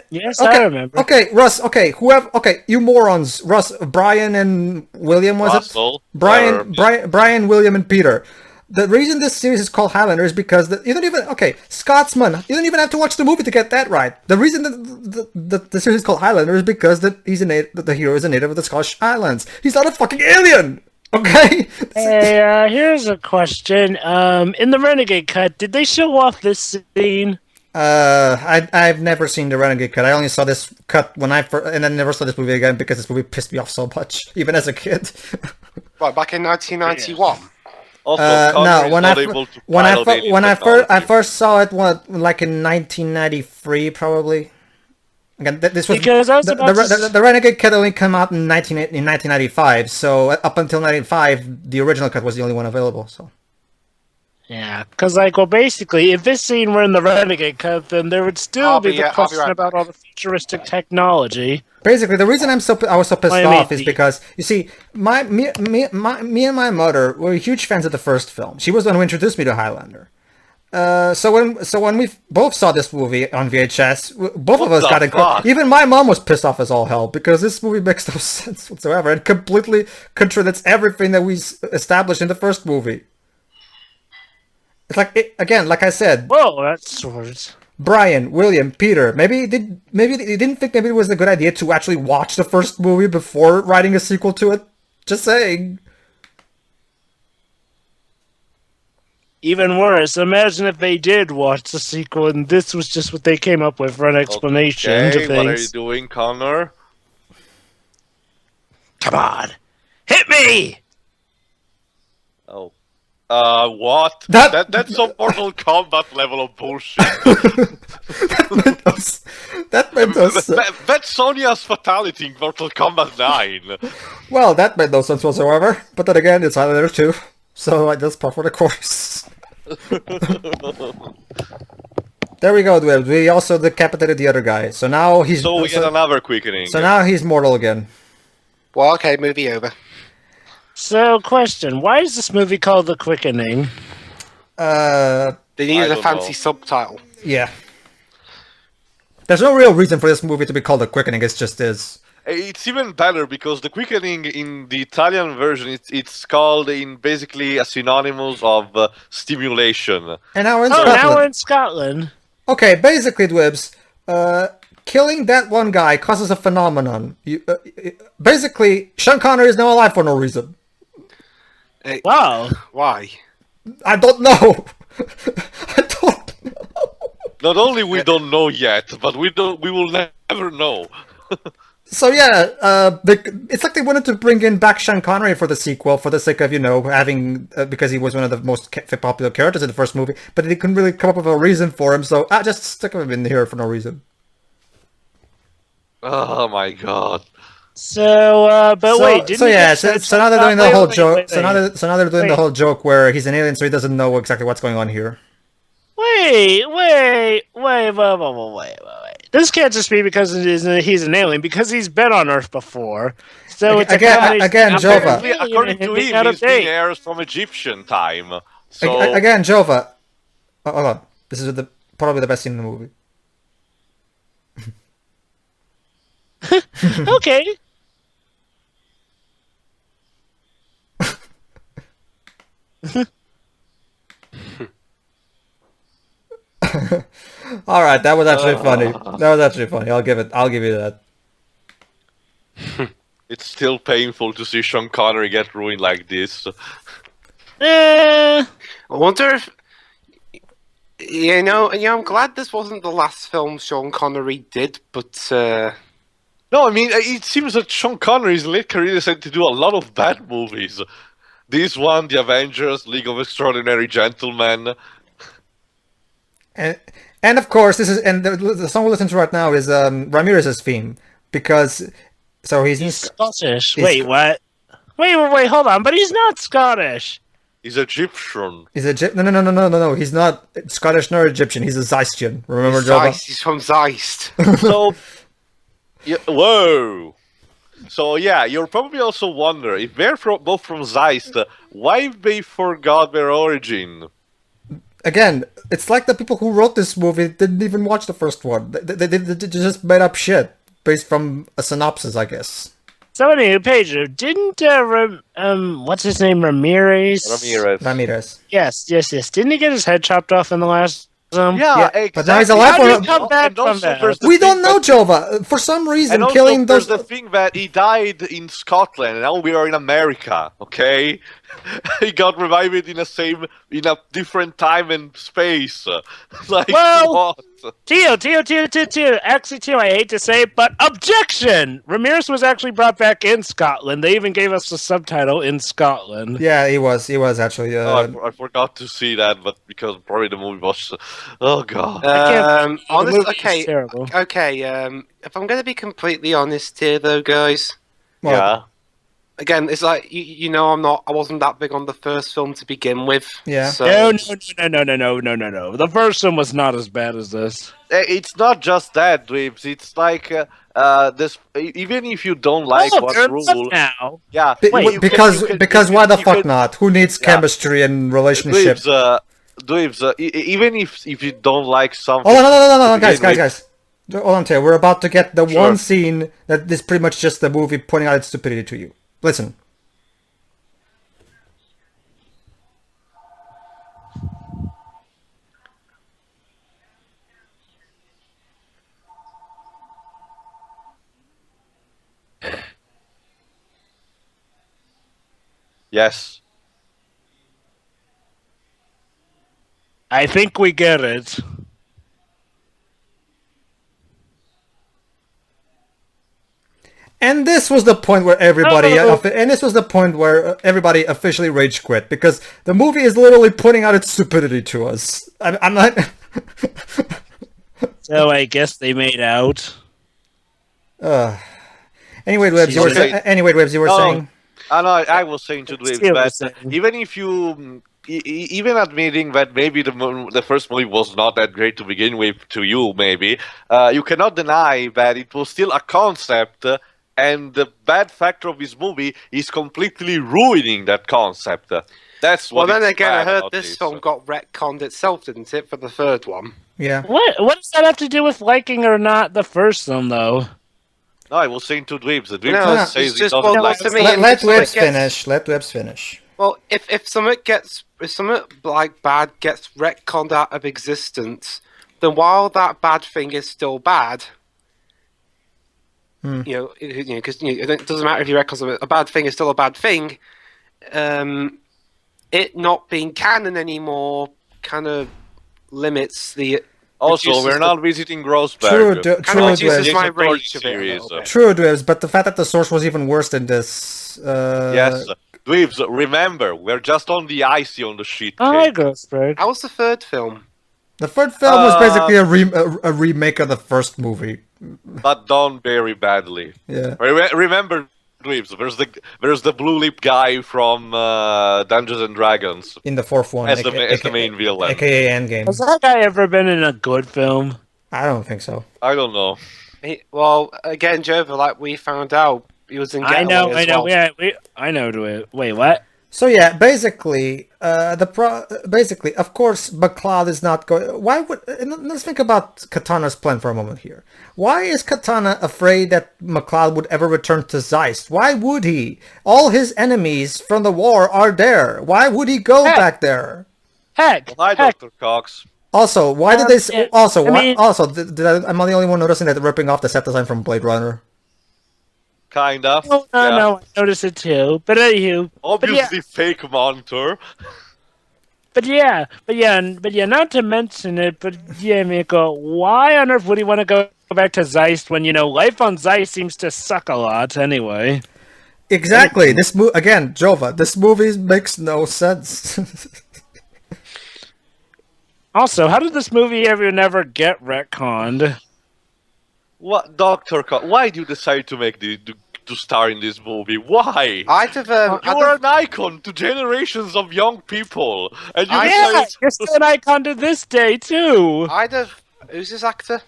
S2: Yes,
S3: okay,
S2: I remember.
S3: Okay, Russ. Okay, you morons. Russ, Brian, and William, was
S1: Russell,
S3: it? Brian, William, and Peter. The reason this series is called Highlander is because you don't even. Okay, Scotsman. You don't even have to watch the movie to get that right. The reason the series is called Highlander is because the hero is a native of the Scottish Highlands. He's not a fucking alien. Okay.
S2: Hey, here's a question. In the Renegade cut, did they show off this scene?
S3: I've never seen the Renegade cut. I only saw this cut when and I never saw this movie again because this movie pissed me off so much, even as a kid.
S4: Right, back in 1991.
S1: Also,
S3: no, when I first saw it, like in 1993, probably. Again, this was
S2: because I was
S3: the Renegade cut only came out in 1995. So up until 95, the original cut was the only one available. So.
S2: Yeah, because basically, if this scene were in the Renegade cut, then there would still be the question about all the futuristic technology.
S3: Basically, the reason I was so pissed off is because you see, me and my mother were huge fans of the first film. She was the one who introduced me to Highlander. So when we both saw this movie on VHS, both of us got incredible. Even my mom was pissed off as all hell because this movie makes no sense whatsoever and completely contradicts everything that we established in the first movie. It's like I said.
S2: Whoa, that's swords.
S3: Brian, William, Peter. Maybe they didn't think maybe it was a good idea to actually watch the first movie before writing a sequel to it. Just saying.
S2: Even worse, imagine if they did watch the sequel and this was just what they came up with for an explanation to things.
S1: What are you doing, Connor?
S2: Come on, hit me!
S1: Oh. What? That's some Mortal Kombat level of bullshit.
S3: That made no sense.
S1: That's Sonya's fatality in Mortal Kombat 9.
S3: Well, that made no sense whatsoever. But then again, it's Highlander 2. So that's par for the course. There we go, Dweb. We also decapitated the other guy. So now he's...
S1: So we get another quickening.
S3: So now he's mortal again.
S4: Well, okay, movie over.
S2: So, question. Why is this movie called The Quickening?
S4: They needed a fancy subtitle.
S3: Yeah. There's no real reason for this movie to be called The Quickening, it just is.
S1: It's even better because The Quickening in the Italian version, it's called in basically a synonymous of stimulation.
S3: And now we're in Scotland.
S2: Now we're in Scotland.
S3: Okay, basically, Dwibs, killing that one guy causes a phenomenon. Basically, Sean Connery is now alive for no reason.
S2: Wow.
S4: Why?
S3: I don't know. I don't know.
S1: Not only we don't know yet, but we will never know.
S3: So yeah, it's like they wanted to bring in back Sean Connery for the sequel for the sake of, having, because he was one of the most popular characters in the first movie, but they couldn't really come up with a reason for him, so just stick him in here for no reason.
S1: Oh my god.
S2: So now they're
S3: doing the whole joke. So now they're doing the whole joke where he's an alien, so he doesn't know exactly what's going on here.
S2: Wait. This can't just be because he's an alien, because he's been on Earth before. So it's
S3: again, Jova.
S1: According to him, he's being heirs from Egyptian time. So
S3: again, Jova. Hold on. This is probably the best scene in the movie.
S2: Okay.
S3: All right, that was actually funny. I'll give you that.
S1: It's still painful to see Sean Connery get ruined like this.
S4: I wonder if I'm glad this wasn't the last film Sean Connery did, but
S1: no, I mean, it seems that Sean Connery's late career decided to do a lot of bad movies. This one, The Avengers, League of Extraordinary Gentlemen.
S3: And of course, the song we listen to right now is Ramirez's theme, because So he's in
S2: He's Scottish.
S3: he's
S2: Wait,
S3: Sc-
S2: what? Wait, hold on. But he's not Scottish.
S1: He's Egyptian.
S3: He's no. He's not Scottish nor Egyptian. He's a Zeistian. Remember,
S4: He's
S3: Jova?
S4: Zeist. He's from Zeist.
S1: So, yeah, whoa. So yeah, you'll probably also wonder if they're both from Zeist, why they forgot their origin.
S3: Again, it's like the people who wrote this movie didn't even watch the first one. They just made up shit based from a synopsis, I guess.
S2: So anyway, Pedro, didn't what's his name, Ramirez?
S3: Ramirez.
S2: Yes. Didn't he get his head chopped off in the last film?
S1: Yeah,
S3: Yeah,
S1: exactly.
S3: but now he's alive
S2: How
S3: for
S2: did he come back
S1: And also
S2: from that?
S1: there's the
S3: We
S1: thing
S3: don't know,
S1: that-
S3: Jova. For some reason,
S1: And also,
S3: killing
S1: there's
S3: those.
S1: the thing that he died in Scotland, and now we are in America. Okay, he got revived in a different time and space. Like
S2: Well-
S1: what?
S2: Tio. Actually, Tio, I hate to say it, but objection! Ramirez was actually brought back in Scotland. They even gave us the subtitle in Scotland.
S3: Yeah, he was actually.
S1: I forgot to see that, but because probably the movie was. Oh god.
S2: The
S4: Honest,
S2: movie is
S4: okay,
S2: terrible.
S4: okay. If I'm going to be completely honest here, though, guys,
S3: well,
S1: Yeah.
S4: again, it's like you know, I wasn't that big on the first film to begin with.
S3: Yeah.
S4: So,
S2: No. The first one was not as bad as this.
S1: It's not just that, Dweebs. It's like this. Even if you don't like
S2: Oh,
S1: what
S2: they're
S1: rule,
S2: left now.
S1: yeah.
S2: Wait,
S1: you
S3: because
S1: can-
S3: because
S1: you
S3: why the
S1: you
S3: fuck
S1: can-
S3: not? Who needs
S1: Yeah.
S3: chemistry and relationship?
S1: Dweebs, even if you don't like something.
S3: Oh no,
S1: to
S3: guys.
S1: begin with-
S3: Hold on, Taylor. We're about to get the
S1: Sure.
S3: one scene that is pretty much just the movie pointing out its stupidity to you. Listen.
S1: Yes.
S2: I think we get it.
S3: And this was the point where everybody,
S2: Oh.
S3: and this was the point where everybody officially rage quit because the movie is literally pointing out its stupidity to us. I'm not.
S2: So I guess they made out.
S3: Anyway, Webs, you were
S1: Okay. Oh.
S3: saying.
S1: I was saying to Dweebs
S2: Still the
S1: that
S2: same.
S1: even if you. Even admitting that maybe the first movie was not that great to begin with, to you maybe, you cannot deny that it was still a concept, and the bad factor of this movie is completely ruining that concept. That's
S4: well,
S1: what.
S4: then
S1: it's
S4: again, I
S1: bad
S4: heard
S1: about
S4: this film got retconned itself, didn't it, for the third one?
S3: Yeah.
S2: What does that have to do with liking or not the first one, though?
S1: No, I was saying to Dweebs. The Dweebs
S4: No,
S3: it's
S1: says he
S4: just-
S1: doesn't
S4: well,
S1: like
S4: to
S1: it.
S4: me,
S3: Let
S4: if something
S3: Webs
S4: gets-
S3: finish. Let Webs finish.
S4: Well, if something like bad gets retconned out of existence, then while that bad thing is still bad, because it doesn't matter if you retcon something, a bad thing is still a bad thing. It not being canon anymore kind of limits the.
S1: Also,
S4: reduces
S1: we're
S4: the-
S1: not visiting Grossberg.
S3: True,
S4: Kind of reduces
S3: Dweebs.
S4: my
S1: Jason Thorne
S4: rage of it a
S1: series.
S4: little bit.
S3: True, Dweebs, but the fact that the source was even worse than this.
S1: Yes, Dweebs, remember, we're just on the icy on the sheet.
S2: Hi,
S1: cake.
S2: Grossberg.
S4: How was the third film?
S3: The third film was basically a remake of the first movie.
S1: But done very badly.
S3: Yeah.
S1: Remember, Dweebs, there's the blue lip guy from Dungeons and Dragons
S3: In the fourth one.
S1: as the main villain.
S3: AKA Endgame.
S2: Has that guy ever been in a good film?
S3: I don't think so.
S1: I don't know.
S4: Well, again, Jova, like we found out, he was in Getaway
S2: I know.
S4: as well.
S2: Yeah, I know. Wait, what?
S3: So yeah, basically, basically, of course, McLeod is not going. Why would? Let's think about Katana's plan for a moment here. Why is Katana afraid that McLeod would ever return to Zeist? Why would he? All his enemies from the war are there. Why would he go
S2: Heck.
S3: back there?
S2: Heck,
S1: Hi,
S2: heck.
S1: Dr. Cox.
S3: Also, why did they?
S2: yeah,
S3: Also,
S2: I
S3: why?
S2: mean-
S3: Also, am I the only one noticing that they're ripping off the set design from Blade Runner?
S1: Kind of.
S2: No,
S1: Yeah.
S2: I noticed it too. But anywho,
S1: Obviously, fake monitor.
S2: but yeah, not to mention it, but yeah, Miko, why on earth would he want to go back to Zeist when, life on Zeist seems to suck a lot anyway?
S3: Exactly. Again, Jova. This movie makes no sense.
S2: Also, how did this movie ever never get retconned?
S1: What, Dr. Cox? Why do you decide to make to star in this movie. Why?
S4: I'd have.
S1: You are an icon to generations of young people, and you
S2: Yeah,
S1: decided
S2: you're still an icon to this day too.
S4: I'd have. Who's this actor?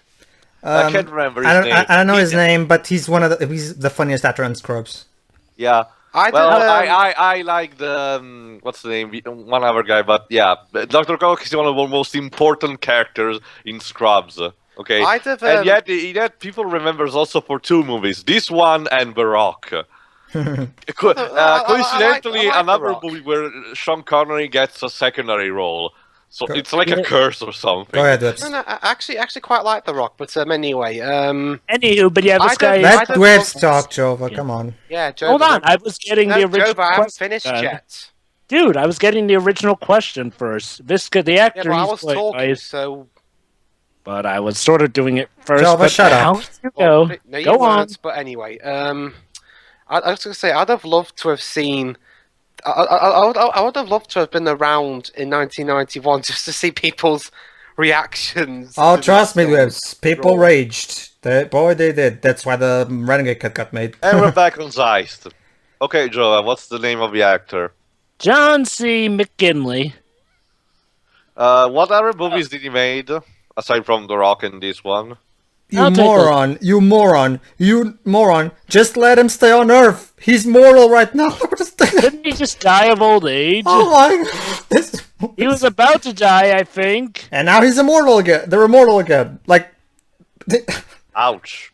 S1: I can't remember his name.
S3: I don't know his name, but he's he's the funniest actor on Scrubs.
S1: Yeah.
S4: I'd
S1: Well,
S4: have,
S1: I like the what's the name? One other guy, but yeah, Dr. Cock is one of the most important characters in Scrubs. Okay,
S4: I'd have,
S1: and yet people remembers also for two movies, this one and The Rock. Coincidentally,
S4: I like The
S1: another
S4: Rock.
S1: movie where Sean Connery gets a secondary role, so it's like a curse or something.
S3: Go ahead, Dwebs.
S4: No, I actually quite like The Rock, but anyway,
S2: Anywho, but yeah, this
S4: I'd
S2: guy.
S4: have-
S3: Let
S4: I'd have
S3: Dwebs
S4: loved-
S3: talk, Jova. Come on.
S4: yeah, Joe.
S2: Hold on, I was getting the
S4: No,
S2: original.
S4: Joe, I haven't
S2: question.
S4: finished yet.
S2: Dude, I was getting the original question first. Visca, the
S4: Yeah,
S2: actor,
S4: but I
S2: he's
S4: was
S2: played
S4: talking,
S2: by,
S4: so
S2: but I was sort of doing it first.
S3: Jova,
S2: but
S3: shut up.
S2: now you
S4: well,
S2: go.
S4: no, you
S2: Go on.
S4: weren't, but anyway, I was going to say I'd have loved to have seen. I would have loved to have been around in 1991 just to see people's reactions.
S3: Oh,
S4: to
S3: trust me,
S4: this film.
S3: Dwebs. People raged. They did. That's why the Renegade cut got made.
S1: And we're back on Zeist. Okay, Joe, what's the name of the actor?
S2: John C. McGinley.
S1: What other movies did he made aside from The Rock and this one?
S3: You
S2: I'll take a-
S3: moron! You moron! You moron! Just let him stay on Earth. He's mortal right now.
S2: Didn't he just die of old age?
S3: Oh my! This-
S2: He was about to die, I think.
S3: And now he's immortal again. They're immortal again. Like,
S1: Ouch.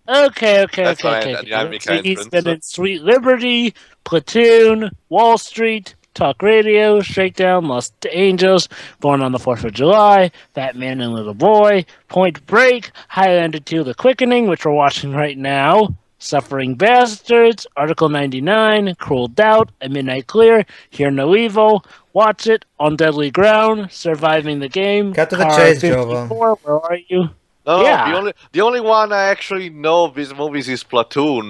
S2: Okay.
S1: That's fine,
S2: Okay.
S1: dynamic
S2: So he's
S1: entrance.
S2: been in Sweet Liberty, Platoon, Wall Street, Talk Radio, Shakedown, Lost Angels, Born on the 4th of July, Fat Man and Little Boy, Point Break, Highlander 2, The Quickening, which we're watching right now, Suffering Bastards, Article 99, Cruel Doubt, A Midnight Clear, Hear No Evil, Watch It, On Deadly Ground, Surviving the Game,
S3: Cut to the
S2: Car
S3: chase,
S2: 54, where are you?
S1: No,
S2: Yeah.
S1: the only one I actually know of these movies is Platoon.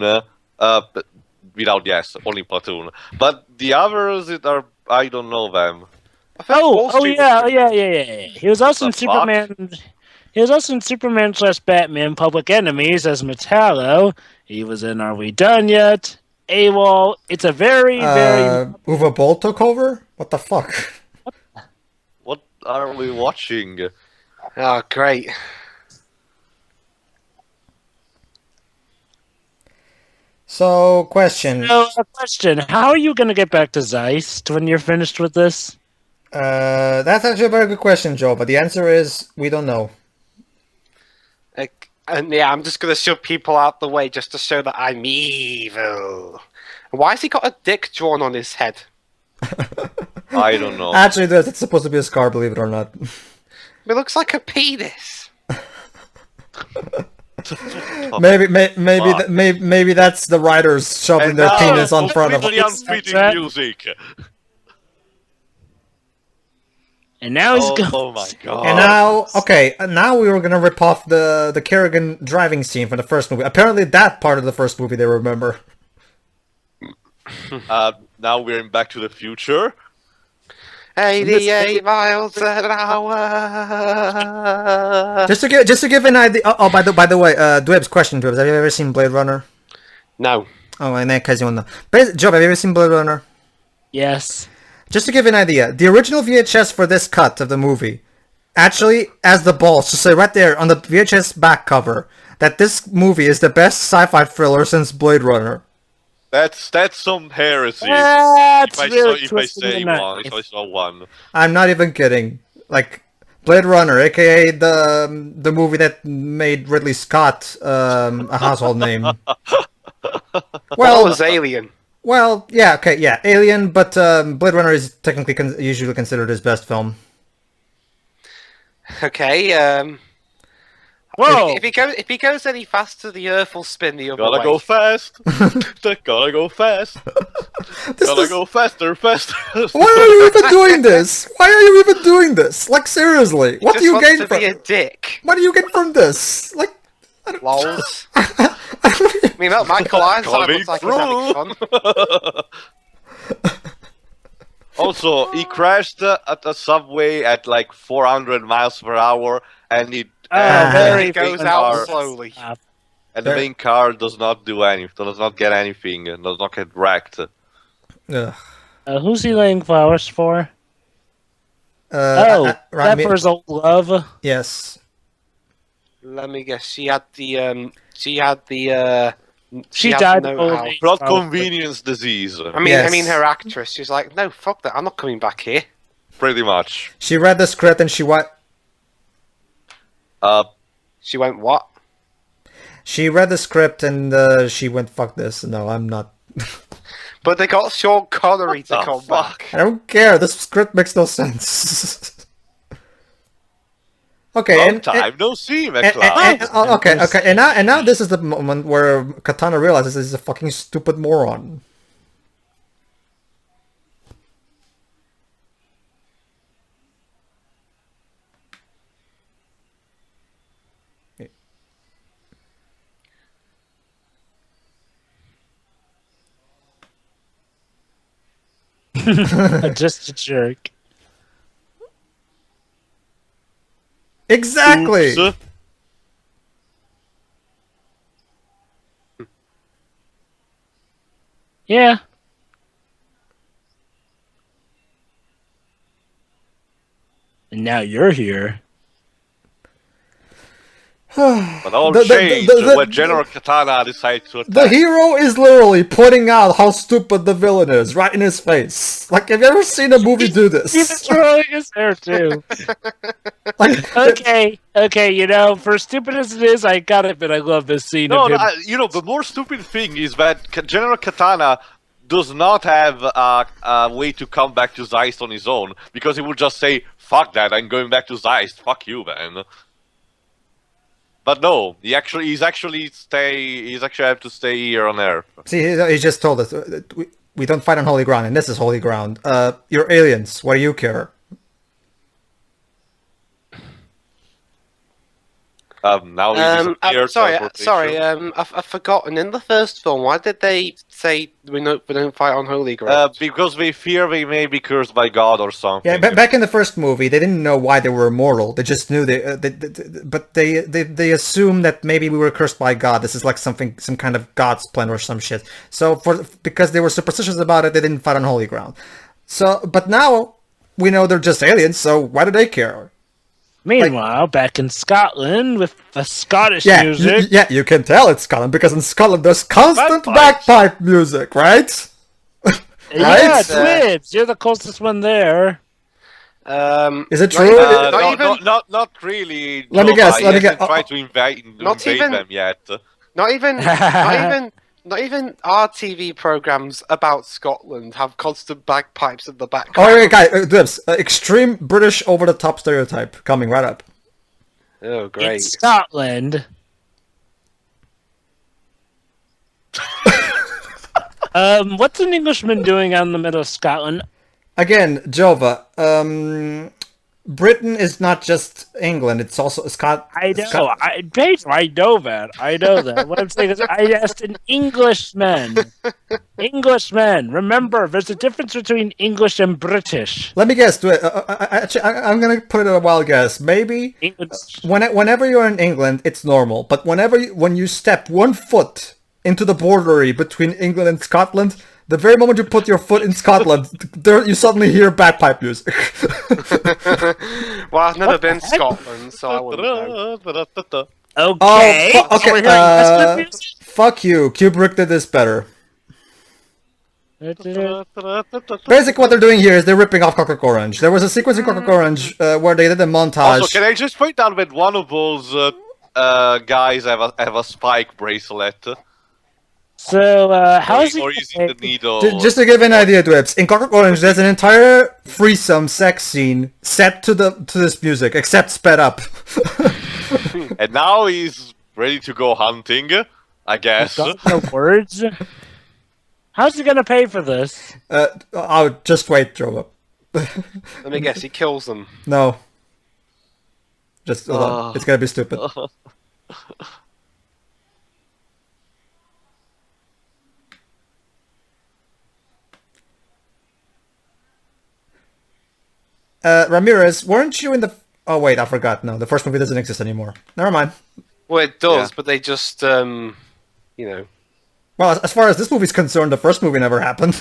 S1: But without yes, only Platoon. But the others I don't know them.
S2: Oh
S4: Street
S2: yeah,
S4: was-
S2: yeah. He was also in
S1: The fuck?
S2: Superman. He was also in Superman/Batman: Public Enemies as Metallo. He was in Are We Done Yet? AWOL. It's a very.
S3: Uwe Boll took over? What the fuck?
S1: What are we watching?
S4: Oh, great.
S3: So, question.
S2: So, a question: how are you going to get back to Zeist when you're finished with this?
S3: That's actually a very good question, Joe, but the answer is we don't know.
S4: And yeah, I'm just gonna shove people out the way just to show that I'm evil. Why has he got a dick drawn on his head?
S1: I don't know.
S3: Actually, that's supposed to be a scar, believe it or not.
S4: It looks like a penis.
S3: Maybe that's the writers shoving
S1: And
S3: their
S1: now,
S3: penis on front of
S1: completely
S3: them.
S1: unfitting
S2: That's right.
S1: music.
S2: And now he's going.
S1: Oh my god.
S3: And now, okay, now we were gonna rip off the Kerrigan driving scene from the first movie. Apparently, that part of the first movie they remember.
S1: Now we're in Back to the Future.
S4: 88 miles an hour.
S3: Just to give an idea. Oh, by the way, Dwebs, question, Dwebs, have you ever seen Blade Runner?
S4: No.
S3: Oh, in that case, you won't know. Job, have you ever seen Blade Runner?
S2: Yes.
S3: Just to give you an idea, the original VHS for this cut of the movie actually has the balls to say right there on the VHS back cover that this movie is the best sci-fi thriller since Blade Runner.
S1: That's some heresy.
S2: That's
S1: if
S2: really
S1: I
S2: twisting
S1: say
S2: the
S1: one,
S2: knife.
S1: if I saw one.
S3: I'm not even kidding. Like Blade Runner, aka the movie that made Ridley Scott a household name.
S4: Well,
S3: Well,
S4: was Alien.
S3: well, yeah, okay, yeah, Alien, but Blade Runner is technically usually considered his best film.
S4: Okay.
S2: Whoa!
S4: If he goes any faster, the Earth will spin the other
S1: Gotta
S4: way.
S1: go fast. Gotta go fast. Gotta go faster.
S3: Why are you even doing this? Why are you even doing this? Like seriously, what
S4: Just
S3: do you
S4: wants
S3: gain
S4: to
S3: from?
S4: be a dick.
S3: What do you get from this? Like,
S4: Lols. I mean, that Michael Ironside
S1: Coming
S4: looks like he's having fun.
S1: Also, he crashed at a subway at like 400 miles per hour, and it
S2: Very
S4: It goes
S1: an
S4: out
S1: hour.
S4: slowly.
S1: And the main car does not do anything, does not get anything, does not get wrecked.
S3: Ugh.
S2: Who's he laying flowers for? That for his old love.
S3: Yes.
S4: Let me guess. She died
S1: Plot convenience disease.
S4: I mean, her actress. She's like, no, fuck that. I'm not coming back here.
S1: Pretty much.
S3: She read the script and she what?
S4: She went what?
S3: She read the script and she went, fuck this. No, I'm not.
S4: But they got Sean Connery to come back.
S3: I don't care. This script makes no sense. Okay.
S1: Long time no see, McCloud.
S3: Okay. And now this is the moment where Katana realizes he's a fucking stupid moron.
S2: Just a jerk.
S3: Exactly.
S1: Oops.
S2: Yeah. And now you're here.
S1: But all changed when General Katana decided to attack.
S3: The hero is literally pointing out how stupid the villain is right in his face. Like, have you ever seen a movie do this?
S2: He's throwing his hair too.
S3: Like,
S2: okay, for stupid as it is, I got it, but I love this scene of him.
S1: The more stupid thing is that General Katana does not have a way to come back to Zeist on his own, because he would just say, fuck that, I'm going back to Zeist, fuck you, man. But no, he's actually have to stay here on Earth.
S3: See, he just told us, we don't fight on holy ground, and this is holy ground. You're aliens, what do you care?
S1: Now he's
S4: I've forgotten. In the first film, why did they say we don't fight on holy ground?
S1: Because they fear they may be cursed by God or something.
S3: Yeah, back in the first movie, they didn't know why they were immortal. They just knew but they assumed that maybe we were cursed by God. This is like some kind of God's plan or some shit. So because they were superstitious about it, they didn't fight on holy ground. So, but now we know they're just aliens. So why do they care?
S2: Meanwhile, back in Scotland with the Scottish music.
S3: You can tell it's Scotland because in Scotland there's constant bagpipe music, right?
S2: Yeah, Twibs, you're the closest one there.
S3: Is it true?
S1: Not really.
S3: Let me guess.
S1: Try to invade them yet.
S4: Not even our TV programs about Scotland have constant bagpipes in the background.
S3: Oh, wait, guys, extreme British over-the-top stereotype coming right up.
S4: Oh, great.
S2: In Scotland. What's an Englishman doing out in the middle of Scotland?
S3: Again, Jova, Britain is not just England, it's also Scotland.
S2: I know, I know that. What I'm saying is, I asked an Englishman. Englishman, remember, there's a difference between English and British.
S3: Let me guess. I'm going to put it a wild guess. Maybe whenever you're in England, it's normal. But when you step 1 foot into the bordery between England and Scotland, the very moment you put your foot in Scotland, you suddenly hear bagpipe music.
S4: Well, I've never been to Scotland, so I wouldn't know.
S2: Okay.
S3: Fuck you. Kubrick did this better. Basically, what they're doing here is they're ripping off Clockwork Orange. There was a sequence in Clockwork Orange where they did a montage.
S1: Also, can I just point out that one of those guys have a spike bracelet?
S2: So, how is he
S1: using the needle?
S3: Just to give an idea, Dwibs, in Clockwork Orange, there's an entire threesome sex scene set to this music, except sped up.
S1: And now he's ready to go hunting, I guess.
S2: No words. How's he gonna pay for this?
S3: I'll just wait, Jova.
S4: Let me guess, he kills them.
S3: No. Just hold on. It's gonna be stupid. Ramirez, weren't you in the... Oh, wait, I forgot. No, the first movie doesn't exist anymore. Never mind.
S4: Well, it does,
S1: Yeah.
S4: but they just,
S3: Well, as far as this movie's concerned, the first movie never happened.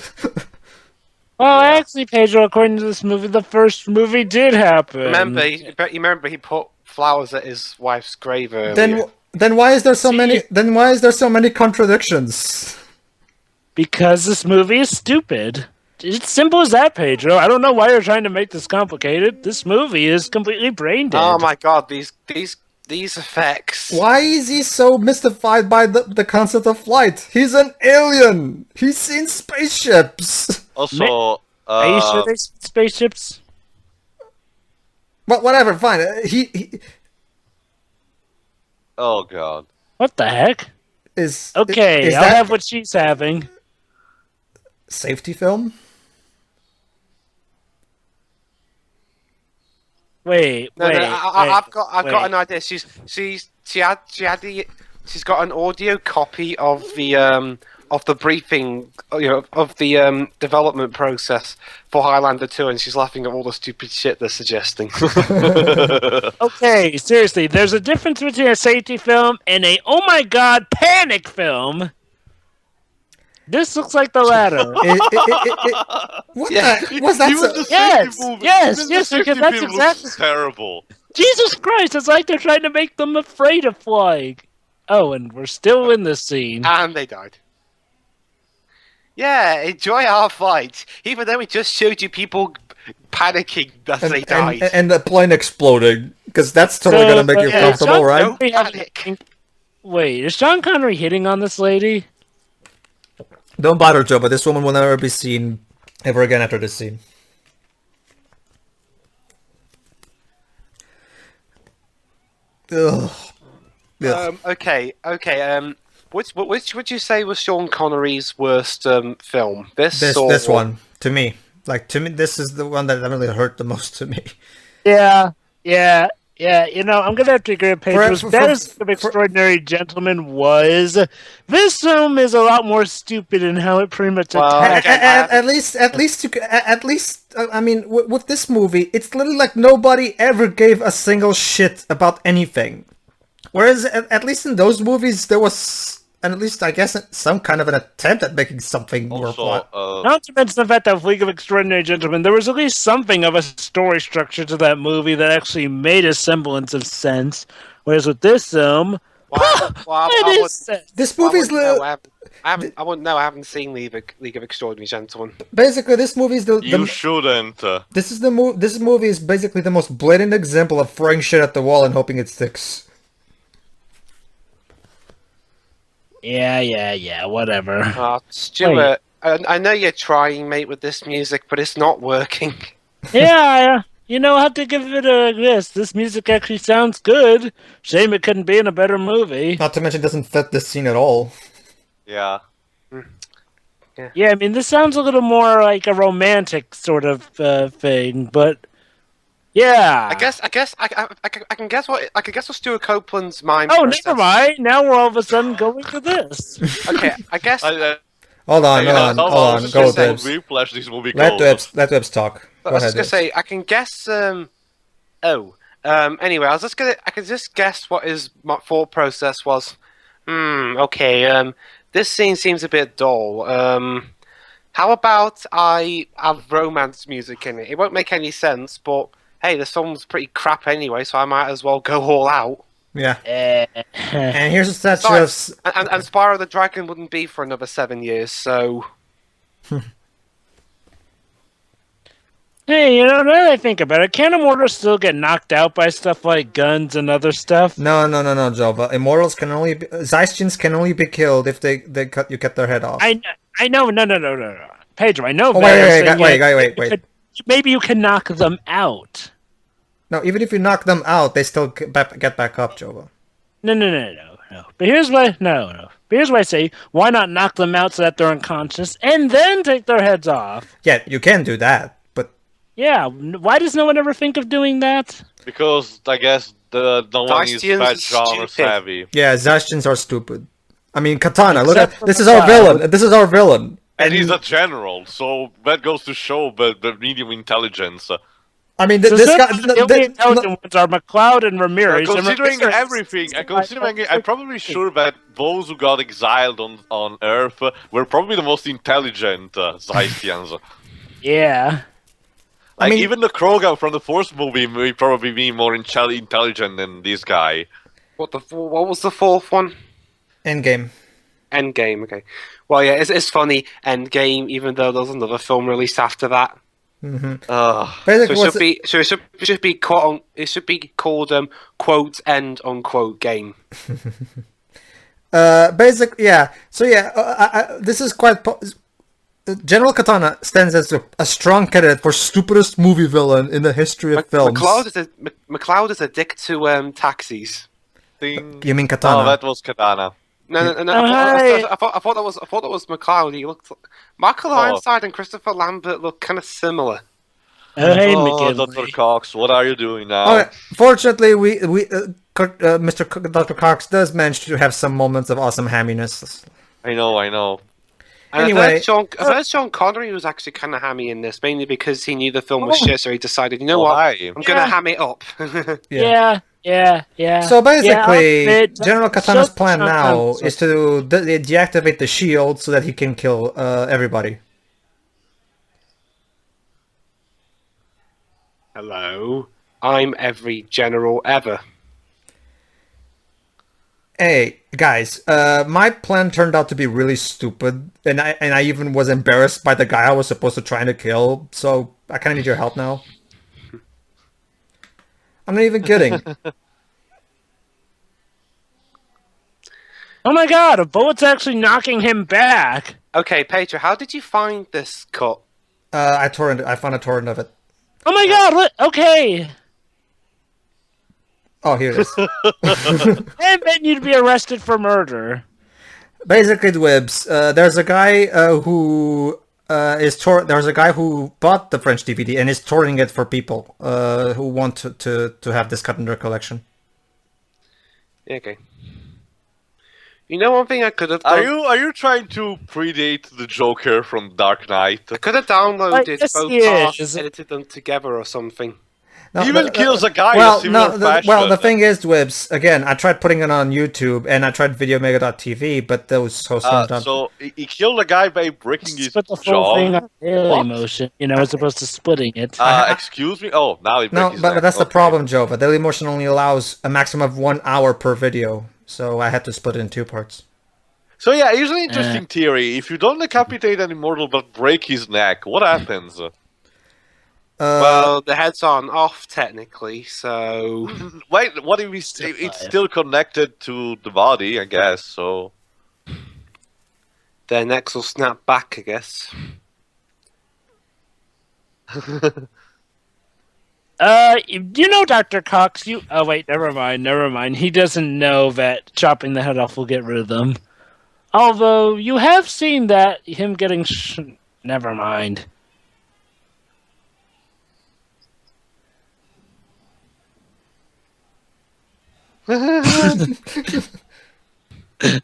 S2: Well,
S1: Yeah.
S2: actually, Pedro, according to this movie, the first movie did happen.
S4: remember, he put flowers at his wife's grave earlier.
S3: Then why is there so
S2: See-
S3: many? Then why is there so many contradictions?
S2: Because this movie is stupid. It's simple as that, Pedro. I don't know why you're trying to make this complicated. This movie is completely brain dead.
S4: Oh my god, these effects.
S3: Why is he so mystified by the concept of flight? He's an alien. He's seen spaceships.
S1: Also,
S2: Are you sure they spaceships?
S3: But whatever, fine. He
S1: oh god.
S2: What the heck?
S3: is
S2: Okay,
S3: Is
S2: I'll
S3: that
S2: have what she's having.
S3: safety film?
S2: Wait,
S4: No,
S2: wait.
S4: I've got
S2: wait.
S4: an idea. She's got an audio copy of the briefing, of the development process for Highlander 2, and she's laughing at all the stupid shit they're suggesting.
S2: Okay, seriously, there's a difference between a safety film and a oh my god panic film. This looks like the latter.
S3: What
S4: Yeah.
S3: the? What's that?
S1: Even the
S2: Yes,
S1: safety movie,
S2: yes,
S1: even
S2: yes,
S1: the
S2: because
S1: safety
S2: that's
S1: film
S2: exactly-
S1: looks terrible.
S2: Jesus Christ, it's like they're trying to make them afraid of flying. Oh, and we're still in this scene.
S4: And they died. Yeah, enjoy our fight. Even though we just showed you people panicking as they died.
S3: and the plane exploding, because that's totally gonna make you
S2: yeah,
S3: comfortable,
S2: Sean-
S3: right?
S4: Don't
S2: We have-
S4: panic.
S2: Wait, is Sean Connery hitting on this lady?
S3: Don't bother, Joe. But this woman will never be seen ever again after this scene. Ugh. Ugh.
S4: Okay. Which would you say was Sean Connery's worst film?
S3: This
S4: or
S3: one to me, this is the one that really hurt the most to me.
S2: Yeah. You know, I'm gonna have to agree with Pedro. As
S3: For-
S2: bad
S3: for-
S2: as The Extraordinary Gentleman was, this film is a lot more stupid in how it pretty much
S4: Well,
S2: attacks.
S4: okay.
S3: At least, I mean, with this movie, it's literally like nobody ever gave a single shit about anything. Whereas, at least in those movies, there was, and at least I guess, some kind of an attempt at making something
S1: Also,
S3: worthwhile.
S2: Not to mention the fact that with League of Extraordinary Gentlemen, there was at least something of a story structure to that movie that actually made a semblance of sense. Whereas with this film, it is.
S3: This movie's
S4: I wouldn't know. I haven't seen League of Extraordinary Gentlemen.
S3: basically this movie is
S1: you shouldn't.
S3: this movie is basically the most blatant example of throwing shit at the wall and hoping it sticks.
S2: Yeah, whatever.
S4: Stuart, I know you're trying, mate, with this music, but it's not working.
S2: Yeah, you know, I have to give it a this. This music actually sounds good. Shame it couldn't be in a better movie.
S3: Not to mention, it doesn't fit this scene at all.
S1: Yeah.
S2: Yeah, I mean, this sounds a little more like a romantic sort of thing, but yeah.
S4: I can guess what Stuart Copeland's mind.
S2: Oh,
S4: process-
S2: never mind. Now we're all of a sudden going to this.
S4: Okay, I guess.
S3: Hold on, go
S4: just saying,
S3: Dibs.
S1: Whiplash this movie
S3: Let
S1: goes.
S3: Dibs talk.
S4: I
S3: Go
S4: was
S3: ahead,
S4: just gonna
S3: Dibs.
S4: say I can guess. Anyway, I can just guess what his thought process was. Okay. This scene seems a bit dull. How about I have romance music in it? It won't make any sense, but hey, the song's pretty crap anyway, so I might as well go all out.
S3: Yeah. And here's a statue
S4: Besides,
S3: of...
S4: and Spyro the Dragon wouldn't be for another 7 years, so.
S2: Hey, you know, now that I think about it, can Immortals still get knocked out by stuff like guns and other stuff?
S3: No, Joe. But immortals can only be... Zystins can only be killed if you cut their head off.
S2: I know, no. Pedro, I know.
S3: Oh,
S2: better,
S3: wait.
S2: Maybe you can knock them out.
S3: No, even if you knock them out, they still get back up, Joe.
S2: No. But here's why. No. But here's why I say, why not knock them out so that they're unconscious and then take their heads off?
S3: Yeah, you can do that, but...
S2: Yeah, why does no one ever think of doing that?
S1: Because I guess no one is
S4: Thystins
S1: that
S4: is
S1: genre
S4: stupid.
S1: savvy.
S3: Yeah, Zystins are stupid. I mean, Katana, look
S2: Except
S3: at...
S2: for
S3: This
S2: the
S3: is our
S2: cloud.
S3: villain.
S1: And he's a general, so that goes to show the medium intelligence.
S3: I mean,
S2: So
S3: this guy.
S2: the only intelligent ones are McLeod and Ramirez.
S1: Considering
S2: and
S1: everything, I'm probably sure that those who got exiled on Earth were probably the most intelligent Zystians.
S2: Yeah.
S1: Like,
S3: I mean,
S1: even the Krogan from the first movie may probably be more intelligent than this guy.
S4: What was the fourth one?
S3: Endgame.
S4: Endgame. Okay. Well, yeah, it's funny. Endgame, even though there's another film released after that.
S3: Basically,
S4: It should be called quote end unquote game.
S3: yeah. So yeah, this is quite. General Katana stands as a strong candidate for stupidest movie villain in the history of films.
S4: McLeod is a dick to taxis.
S3: You mean Katana?
S1: Oh, that was Katana.
S4: No. I thought that was McLeod. He looked. Michael Ironside and Christopher Lambert look kind of similar.
S2: Hey,
S1: Dr. Cox, what are you doing now?
S3: Okay. Fortunately, Mr. Dr. Cox does manage to have some moments of awesome hamminess.
S1: I know.
S4: And
S3: Anyway,
S4: I heard Sean Connery was actually kind of hammy in this, mainly because he knew the film was shit, so he decided, you know what, I'm gonna ham it up.
S2: Yeah.
S3: So basically, General Katana's plan now is to deactivate the shield so that he can kill everybody.
S4: Hello, I'm every general ever.
S3: Hey guys, my plan turned out to be really stupid, and I even was embarrassed by the guy I was supposed to try to kill. So I kind of need your help now. I'm not even kidding.
S2: Oh my god, a bullet's actually knocking him back.
S4: Okay, Pedro, how did you find this cut?
S3: I found a torrent of it.
S2: Oh my god, look, okay.
S3: Oh, here it is.
S2: I bet you'd be arrested for murder.
S3: Basically, Dwibs, there's a guy who there's a guy who bought the French DVD and is touring it for people who want to have this cut in their collection.
S4: Yeah, okay. You know one thing I could have done?
S1: Are you trying to predate the Joker from Dark Knight?
S4: I could have downloaded
S2: yes,
S4: both
S2: he
S4: parts,
S2: is.
S4: edited them together or something.
S3: No,
S1: He even kills a guy
S3: well,
S1: in a similar fashion.
S3: well, the thing is, Dwibs, again, I tried putting it on YouTube and I tried videomega.tv, but those hosts turned up.
S1: So he killed a guy by breaking his
S2: Split the full
S1: jaw.
S2: thing on daily motion, as opposed to splitting it.
S1: Excuse me? Oh, now he
S3: No,
S1: breaks his
S3: but
S1: neck.
S3: that's the
S1: Okay.
S3: problem, Jova. Dailymotion only allows a maximum of 1 hour per video, so I had to split it in 2 parts.
S1: So yeah, here's an interesting theory. If you don't decapitate an immortal but break his neck, what happens?
S4: Well, the head's on off technically, so
S1: Wait, what if it's still connected to the body, I guess, so...
S4: their necks will snap back, I guess.
S2: Dr. Cox, oh wait, never mind. He doesn't know that chopping the head off will get rid of them. Although, you have seen that, him getting never mind.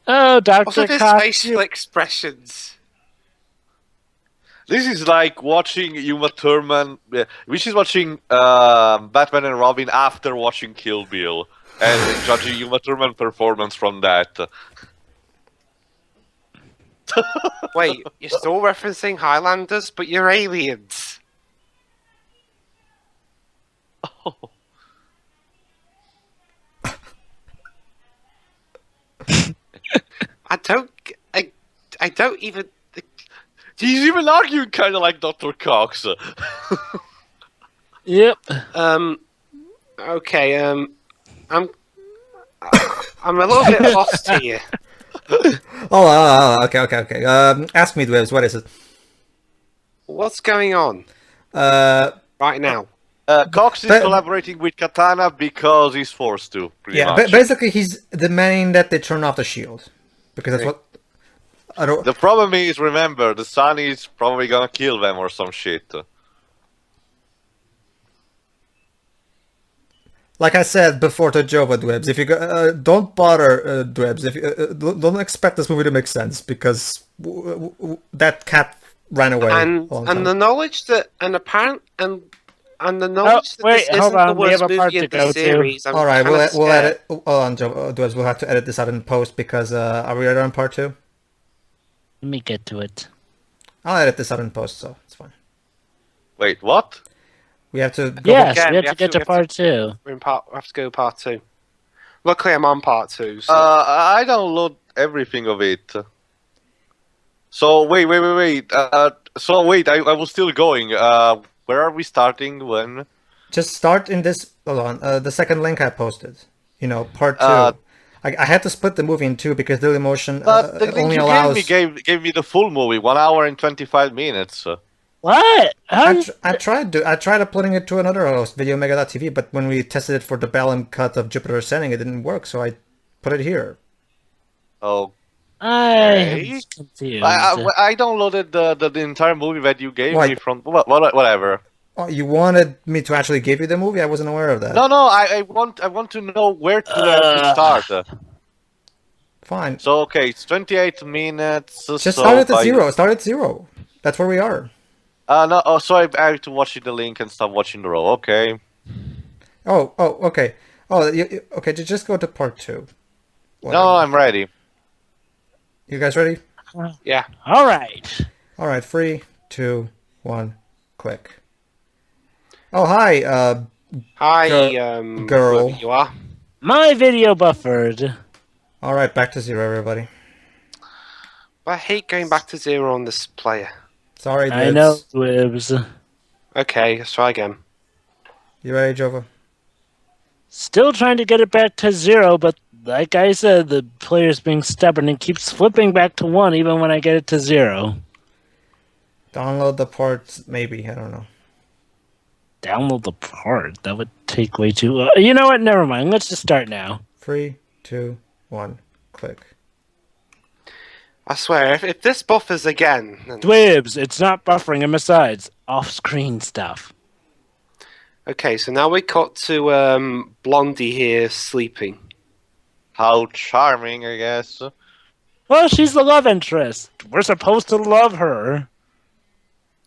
S2: Oh, Dr.
S4: Also, his
S2: Cox.
S4: facial expressions.
S1: This is like watching Uma Thurman, which is watching Batman and Robin after watching Kill Bill, and judging Uma Thurman performance from that.
S4: Wait, you're still referencing Highlanders, but you're aliens.
S1: Oh.
S4: I don't even.
S1: He's even arguing kind of like Dr. Cox.
S2: Yep.
S4: Okay. I'm a little bit lost here.
S3: Okay. Ask me, Dwibs, what is it?
S4: What's going on right now?
S1: Cox is collaborating with Katana because he's forced to, pretty much.
S3: Basically he's demanding that they turn off the shield. Because that's what...
S1: The problem is, remember, the sun is probably gonna kill them or some shit.
S3: Like I said before to Jova, Dwibs, if you don't bother, Dwibs, if you, don't expect this movie to make sense, because that cat ran away.
S4: And the knowledge that and the knowledge that
S2: wait,
S4: this
S2: hold
S4: isn't the
S2: on, we have
S4: worst
S2: a part
S4: movie
S2: to
S4: in the
S2: go to.
S4: series, I'm
S3: All right,
S4: kinda
S3: we'll
S4: scared.
S3: edit. Hold on, Joe. We'll have to edit this out in post because are we ready on part 2?
S2: Let me get to it.
S3: I'll edit this out in post, so it's fine.
S1: Wait, what?
S3: We have to go
S2: Yes,
S3: back.
S2: we have to get to part 2.
S4: We have to go part 2. Luckily, I'm on part 2. So.
S1: I download everything of it. So wait. So wait, I was still going. Where are we starting? When?
S3: Just start in this. Hold on. The second link I posted. Part 2. I had to split the movie in 2 because Dailymotion
S1: But the link
S3: only
S1: you
S3: allows.
S1: gave me the full movie, 1 hour and 25 minutes.
S2: What?
S3: I tried uploading it to another host, videomega.tv, but when we tested it for the Bellum cut of Jupiter Ascending, it didn't work, so I put it here.
S1: Oh,
S2: I'm confused.
S1: I downloaded the entire movie that you gave
S3: Why?
S1: me from whatever.
S3: Oh, you wanted me to actually give you the movie? I wasn't aware of that.
S1: No, I want to know where to start.
S3: Fine.
S1: So okay, it's 28 minutes.
S3: Just start at the 0. Start at 0. That's where we are.
S1: No. Oh, so I have to watch the link and stop watching the row. Okay.
S3: Oh, okay. Oh, okay. Just go to part 2. Whatever.
S1: No, I'm ready.
S3: You guys ready?
S4: Yeah.
S2: All right.
S3: All right. 3, 2, 1, click. Oh, hi.
S4: Hi,
S3: girl.
S4: whoever you are.
S2: My video buffered.
S3: All right. Back to 0, everybody.
S4: I hate going back to 0 on this player.
S3: Sorry,
S2: I
S3: Dibs.
S2: know, Wibs.
S4: Okay, let's try again.
S3: You ready, Jova?
S2: Still trying to get it back to 0, but like I said, the player's being stubborn and keeps flipping back to 1 even when I get it to 0.
S3: Download the parts, maybe. I don't know.
S2: Download the part? That would take way too long. You know what? Never mind. Let's just start now.
S3: 3, 2, 1, click.
S4: I swear, if this buffers again... Then...
S2: Dwibs, it's not buffering, and besides, off-screen stuff.
S4: Okay, so now we cut to Blondie here sleeping.
S1: How charming, I guess.
S2: Well, she's the love interest. We're supposed to love her.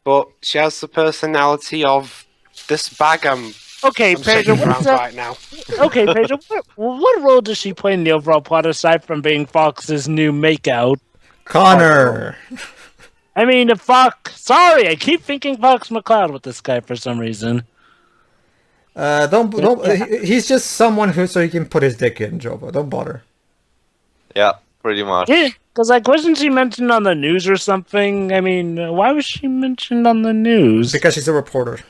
S4: But she has the personality of this bag I'm
S2: Okay, Pedro,
S4: shaking
S2: what's
S4: around
S2: that?
S4: right now.
S2: Okay, Pedro, what role does she play in the overall plot aside from being Fox's new makeout?
S3: Connor!
S2: I mean, Fox. Sorry, I keep thinking Fox McCloud with this guy for some reason.
S3: Don't. He's just someone so he can put his dick in, Jova. Don't bother.
S1: Yeah, pretty much.
S2: Yeah, because like, wasn't she mentioned on the news or something? I mean, why was she mentioned on the news?
S3: Because she's a reporter.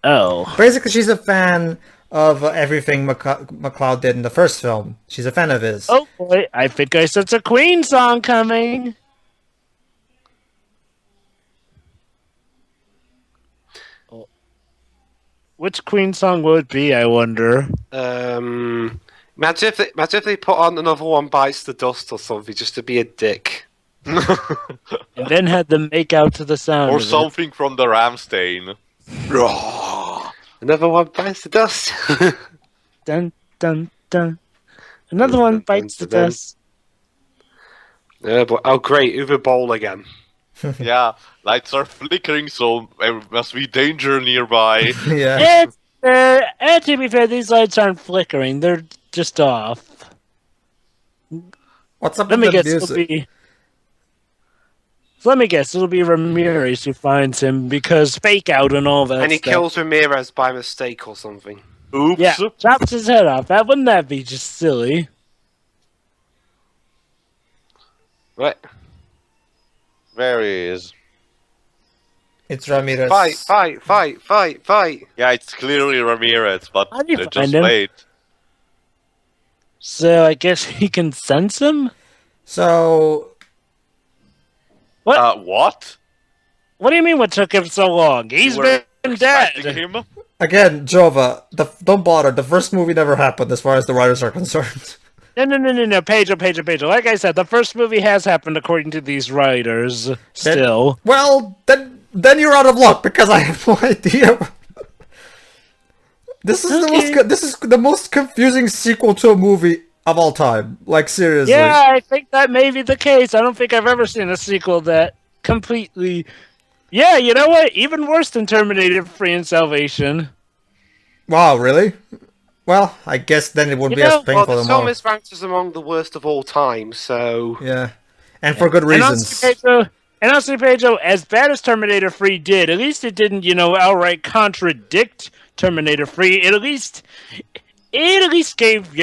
S2: Oh.
S3: Basically, she's a fan of everything McCloud did in the first film. She's a fan of his.
S2: Oh boy, I think I sense a Queen song coming. Which Queen song would it be, I wonder?
S4: Imagine if they put on another one bites the dust or something just to be a dick.
S2: And then had them make out to the sound
S1: Or
S2: of it.
S1: something from the Ramstein.
S4: Another one bites the dust.
S2: Dun, dun, dun. Another one bites the dust.
S4: But, oh great, Uwe Boll again.
S1: Yeah, lights are flickering, so there must be danger nearby.
S3: Yeah.
S2: And to be fair, these lights aren't flickering. They're just off.
S3: What's up
S2: Let
S3: with
S2: me
S3: the
S2: guess,
S3: music?
S2: it'll be Ramirez who finds him because fake out and all that
S4: And he
S2: stuff.
S4: kills Ramirez by mistake or something.
S1: Oops.
S2: Yeah, chops his head off. Wouldn't that be just silly?
S4: What?
S1: There he is.
S3: It's Ramirez.
S4: Fight!
S1: Yeah, it's clearly Ramirez, but
S2: How do you
S1: just
S2: find him?
S1: wait.
S2: So I guess he can sense him?
S3: So,
S2: What?
S1: What?
S2: What do you mean what took him so long? He's
S1: You were
S2: been dead!
S1: expecting him?
S3: again, Jova, don't bother. The first movie never happened as far as the writers are concerned.
S2: No, Pedro. Like I said, the first movie has happened according to these writers, still.
S3: Well, then you're out of luck because I have no idea. This is the most confusing sequel to a movie of all time. Like, seriously.
S2: Yeah, I think that may be the case. I don't think I've ever seen a sequel that completely Yeah, you know what? Even worse than Terminator Free and Salvation.
S3: Wow, really? Well, I guess then it wouldn't be as
S4: Well,
S3: painful
S4: this
S3: anymore.
S4: film is ranked as among the worst of all time, so...
S3: Yeah. And for good reasons.
S2: And honestly, Pedro, as bad as Terminator Free did, at least it didn't, outright contradict Terminator Free. It at least gave,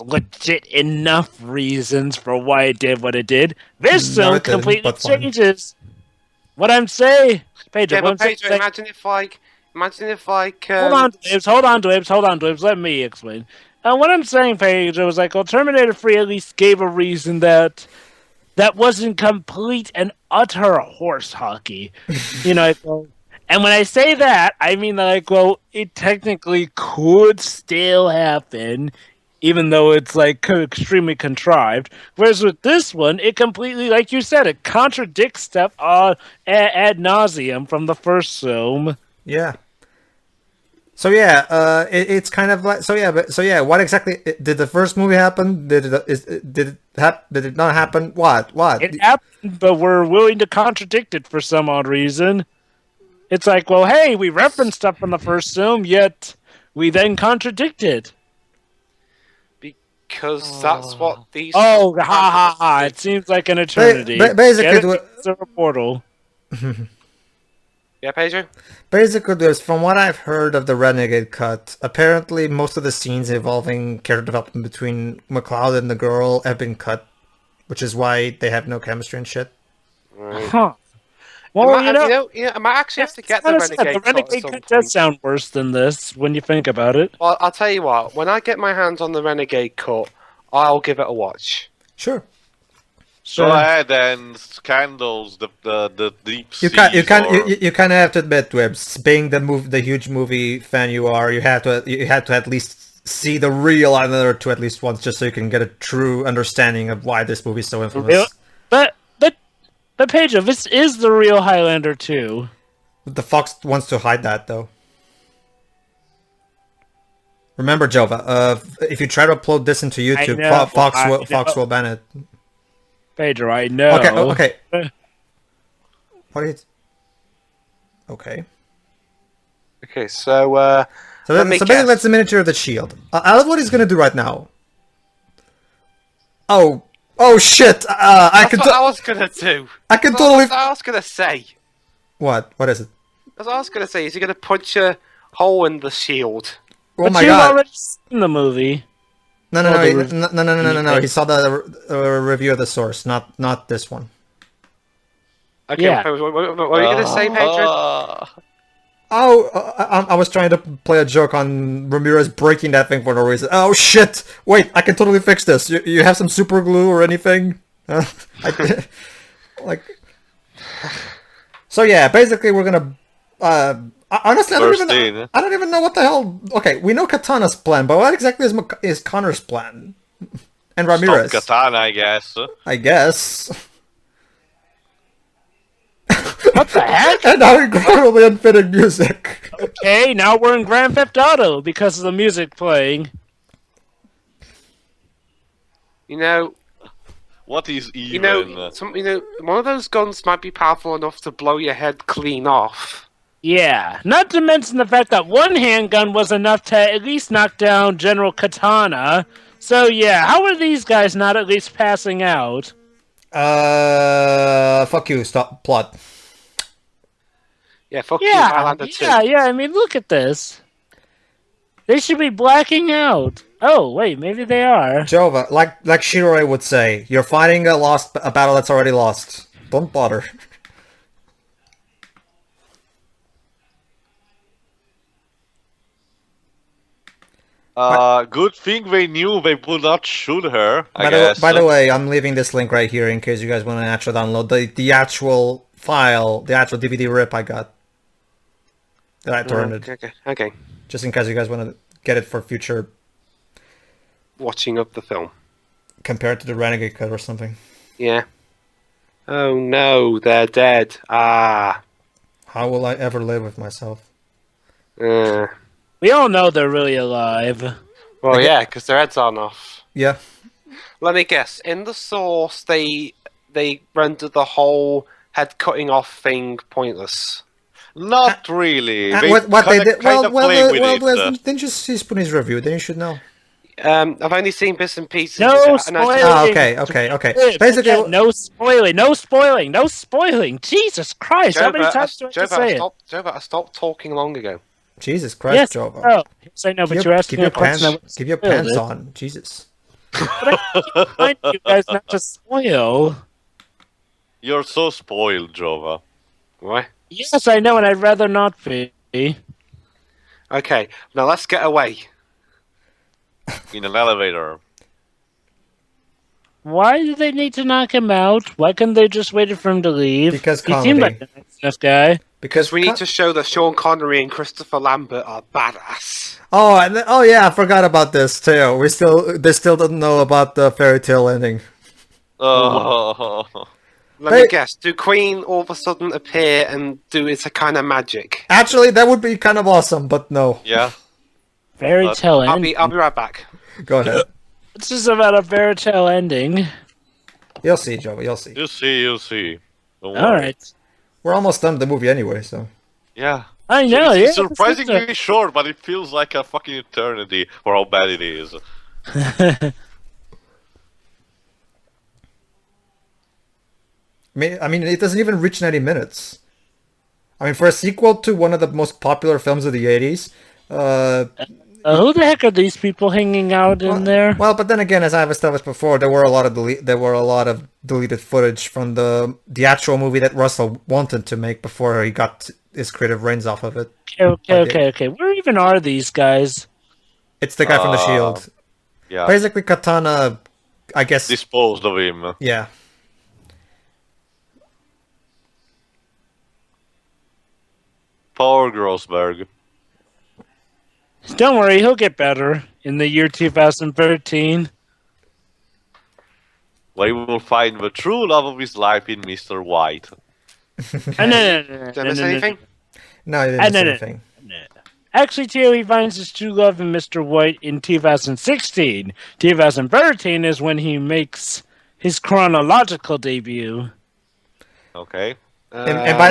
S2: legit enough reasons for why it did what it did. This
S3: No,
S2: film
S3: it didn't,
S2: completely
S3: but fine.
S2: changes what I'm saying. Pedro,
S4: Yeah,
S2: what I'm
S4: but Pedro,
S2: saying-
S4: imagine if
S2: Hold on, Dibs. Let me explain. What I'm saying, Pedro, is like, well, Terminator 3 at least gave a reason that wasn't complete and utter horse hockey. And when I say that, I mean that, like, well, it technically could still happen, even though it's, like, extremely contrived. Whereas with this one, it completely, like you said, it contradicts stuff ad nauseum from the first film.
S3: Yeah. So yeah, it's kind of like what exactly did the first movie happen? Did it not happen? What?
S2: It happened, but we're willing to contradict it for some odd reason. It's like, well, hey, we referenced stuff from the first film, yet we then contradict it.
S4: Because that's what these...
S2: Oh, ha ha ha! It seems like an eternity.
S3: Basically,
S2: it's a portal.
S4: Yeah, Pedro?
S3: Basically, from what I've heard of the Renegade cut, apparently most of the scenes involving character development between McLeod and the girl have been cut, which is why they have no chemistry and shit.
S4: Right.
S2: Huh. Well,
S4: I might actually have to get the Renegade
S2: cut does sound worse than this when you think about it.
S4: Well, I'll tell you what. When I get my hands on the Renegade cut, I'll give it a watch.
S3: Sure.
S1: Go ahead and scandals the deep
S3: You kind of have to admit, Wibbs, being the huge movie fan you are, you have to at least see the real Highlander 2 at least once, just so you can get a true understanding of why this movie is so infamous.
S2: But Pedro, this is the real Highlander 2.
S3: The Fox wants to hide that, though. Remember, Jova, if you try to upload this into YouTube, Fox will ban it.
S2: Pedro, I know.
S3: Okay. What is? Okay.
S4: Okay, so
S3: basically that's a miniature of the shield. I love what he's gonna do right now. Oh shit! I
S4: was gonna do.
S3: I can totally.
S4: That's what I was gonna say.
S3: What? What is it?
S4: That's what I was gonna say. Is he gonna punch a hole in the shield?
S3: Oh my
S2: you've
S3: god!
S2: already seen the movie.
S3: No. He saw the review of the source, not this one.
S4: Okay,
S2: Yeah.
S4: what were you gonna say, Pedro?
S3: I was trying to play a joke on Ramirez breaking that thing for no reason. Oh shit! Wait, I can totally fix this. You have some super glue or anything? So yeah, basically we're gonna. Honestly, I don't even know what the hell. Okay, we know Katana's plan, but what exactly is Connor's plan? And Ramirez.
S1: Stop Katana, I guess.
S3: I guess.
S2: What the heck?
S3: And now incredibly unfitting music.
S2: Okay, now we're in Grand Theft Auto because of the music playing.
S1: What is even?
S4: One of those guns might be powerful enough to blow your head clean off.
S2: Yeah, not to mention the fact that one handgun was enough to at least knock down General Katana. So yeah, how are these guys not at least passing out?
S3: Fuck you, stop plot.
S4: Yeah, fuck you, Highlander 2.
S2: Yeah, I mean, look at this. They should be blacking out. Oh, wait, maybe they are.
S3: Jova, like Shiroi would say, you're fighting a battle that's already lost. Don't bother.
S1: Good thing they knew they would not shoot her.
S3: By the way, I'm leaving this link right here in case you guys want to actually download the actual file, the actual DVD rip I got. That I torrented.
S4: Okay.
S3: Just in case you guys want to get it for future
S4: watching of the film.
S3: Compared to the Renegade cut or something.
S4: Yeah. Oh no, they're dead. Ah.
S3: How will I ever live with myself?
S2: We all know they're really alive.
S4: Well, yeah, because their heads aren't off.
S3: Yeah.
S4: Let me guess. In the source, they rendered the whole head cutting off thing pointless?
S1: Not really. They
S3: what they did?
S1: kinda play with it.
S3: Didn't you see Spoonie's review? Then you should know.
S4: I've only seen bits and pieces.
S2: No
S4: and I
S2: spoiling.
S3: Okay. Basically,
S2: no spoiling. No spoiling. Jesus Christ! How many times do I have to say it?
S4: Jova, I stopped talking long ago.
S3: Jesus Christ,
S2: Yes.
S3: Jova.
S2: Oh, yes, I know, but you're asking
S3: keep your
S2: a question.
S3: pants. Keep your pants on. Jesus.
S2: But I keep reminding you guys not to spoil.
S1: You're so spoiled, Jova.
S4: What?
S2: Yes, I know, and I'd rather not be.
S4: Okay, now let's get away.
S1: In an elevator.
S2: Why do they need to knock him out? Why couldn't they just wait for him to leave?
S3: Because
S2: he seemed
S3: comedy.
S2: like a nice enough guy.
S4: Because we need to show that Sean Connery and Christopher Lambert are badass.
S3: Oh yeah, I forgot about this too. They still don't know about the fairy tale ending.
S1: Oh.
S4: Let me guess. Do Queen all of a sudden appear and do it's a kind of magic?
S3: Actually, that would be kind of awesome, but no.
S1: Yeah.
S2: Fairy tale ending.
S4: I'll be right back.
S3: Go ahead.
S2: This is about a fairy tale ending.
S3: You'll see, Joe. You'll see.
S1: You'll see. Don't
S2: All
S1: worry.
S2: right.
S3: We're almost done with the movie anyway, so.
S1: Yeah.
S2: I know.
S1: It's
S2: yeah,
S1: surprisingly short, but it feels like a fucking eternity for how bad it is.
S3: I mean, it doesn't even reach 90 minutes. I mean, for a sequel to one of the most popular films of the 80s,
S2: who the heck are these people hanging out in there?
S3: Well, but then again, as I've established before, there were a lot of deleted footage from the actual movie that Russell wanted to make before he got his creative reins off of it.
S2: Okay. Where even are these guys?
S3: It's the guy from the Shield.
S1: Yeah.
S3: Basically, Katana, I guess.
S1: Disposed of him.
S3: Yeah.
S1: Poor Grossberg.
S2: Don't worry, he'll get better in the year 2013.
S1: Where he will find the true love of his life in Mr. White.
S4: Did I miss anything?
S3: No, he didn't miss anything.
S2: Actually, too, he finds his true love in Mr. White in 2016. 2013 is when he makes his chronological debut.
S1: Okay.
S3: And by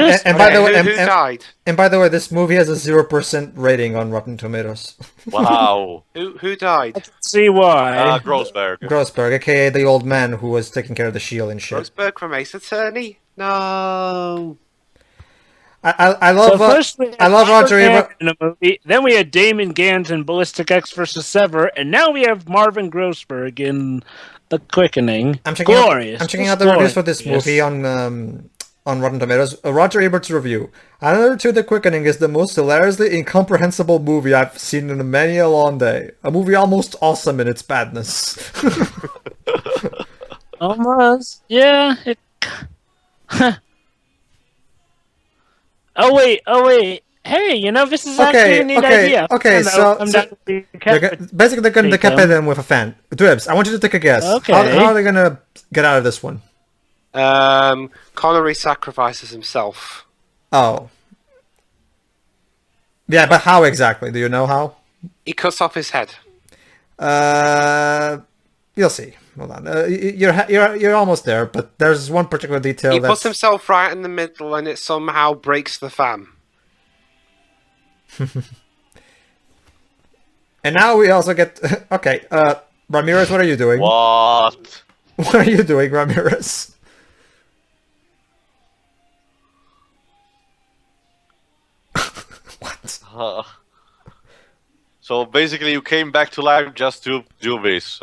S3: the way,
S4: who died?
S3: And by the way, this movie has a 0% rating on Rotten Tomatoes.
S1: Wow.
S4: Who died?
S2: Let's see why.
S1: Grossberg.
S3: Grossberg, aka the old man who was taking care of the Shield and shit.
S4: Grossberg from Ace Attorney? No.
S3: I love Roger Ebert
S2: in a movie. Then we had Damon Gant in Ballistic X vs. Sever, and now we have Marvin Grossberg in The Quickening.
S3: I'm checking out the reviews for this
S2: Glorious.
S3: movie on Rotten Tomatoes. Roger Ebert's review. Another to The Quickening is the most hilariously incomprehensible movie I've seen in many a long day. A movie almost awesome in its badness.
S2: Almost. Yeah. Oh wait. Hey, this is actually a neat idea.
S3: Okay, basically they're gonna decapit him with a fan. Dribs, I want you to take a guess.
S2: Okay.
S3: How are they gonna get out of this one?
S4: Connery sacrifices himself.
S3: Oh. Yeah, but how exactly? Do you know how?
S4: He cuts off his head.
S3: You'll see. Hold on. You're almost there, but there's one particular detail.
S4: He puts himself right in the middle, and it somehow breaks the fan.
S3: And now we also get okay. Ramirez, what are you doing?
S1: What?
S3: What are you doing, Ramirez? What?
S1: So basically, you came back to life just to do this.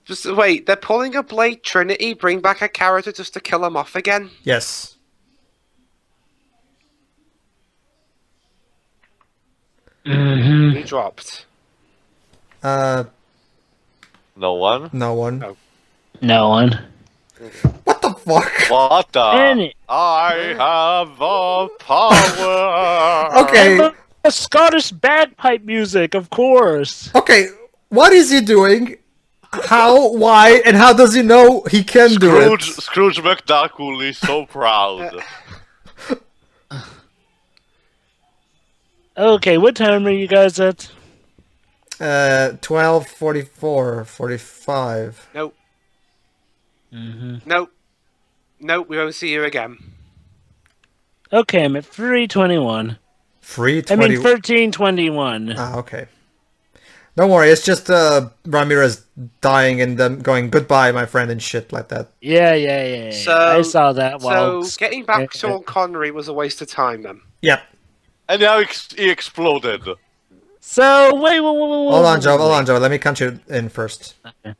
S4: Just wait, they're pulling a Blade Trinity, bring back a character just to kill him off again?
S3: Yes.
S4: He dropped.
S1: No one?
S3: No one.
S4: No.
S2: No one.
S3: What the fuck?
S1: What the?
S2: Any-
S1: I have the power!
S3: Okay.
S2: The Scottish bagpipe music, of course.
S3: Okay. What is he doing? How? Why? And how does he know he can do it?
S1: Scrooge McDuck will be so proud.
S2: Okay, what time are you guys at?
S3: 12:44, 45.
S4: Nope. Nope. Nope, we won't see you again.
S2: Okay, I'm at 321.
S3: Free
S2: I
S3: 20.
S2: mean 1321.
S3: Ah, okay. Don't worry, it's just Ramirez dying and them going goodbye, my friend, and shit like that.
S2: Yeah.
S4: So
S2: I saw that.
S4: So getting back Sean Connery was a waste of time then.
S3: Yep.
S1: And now he exploded.
S2: So wait.
S3: Hold on, Joe. Let me count you in first.
S2: Okay.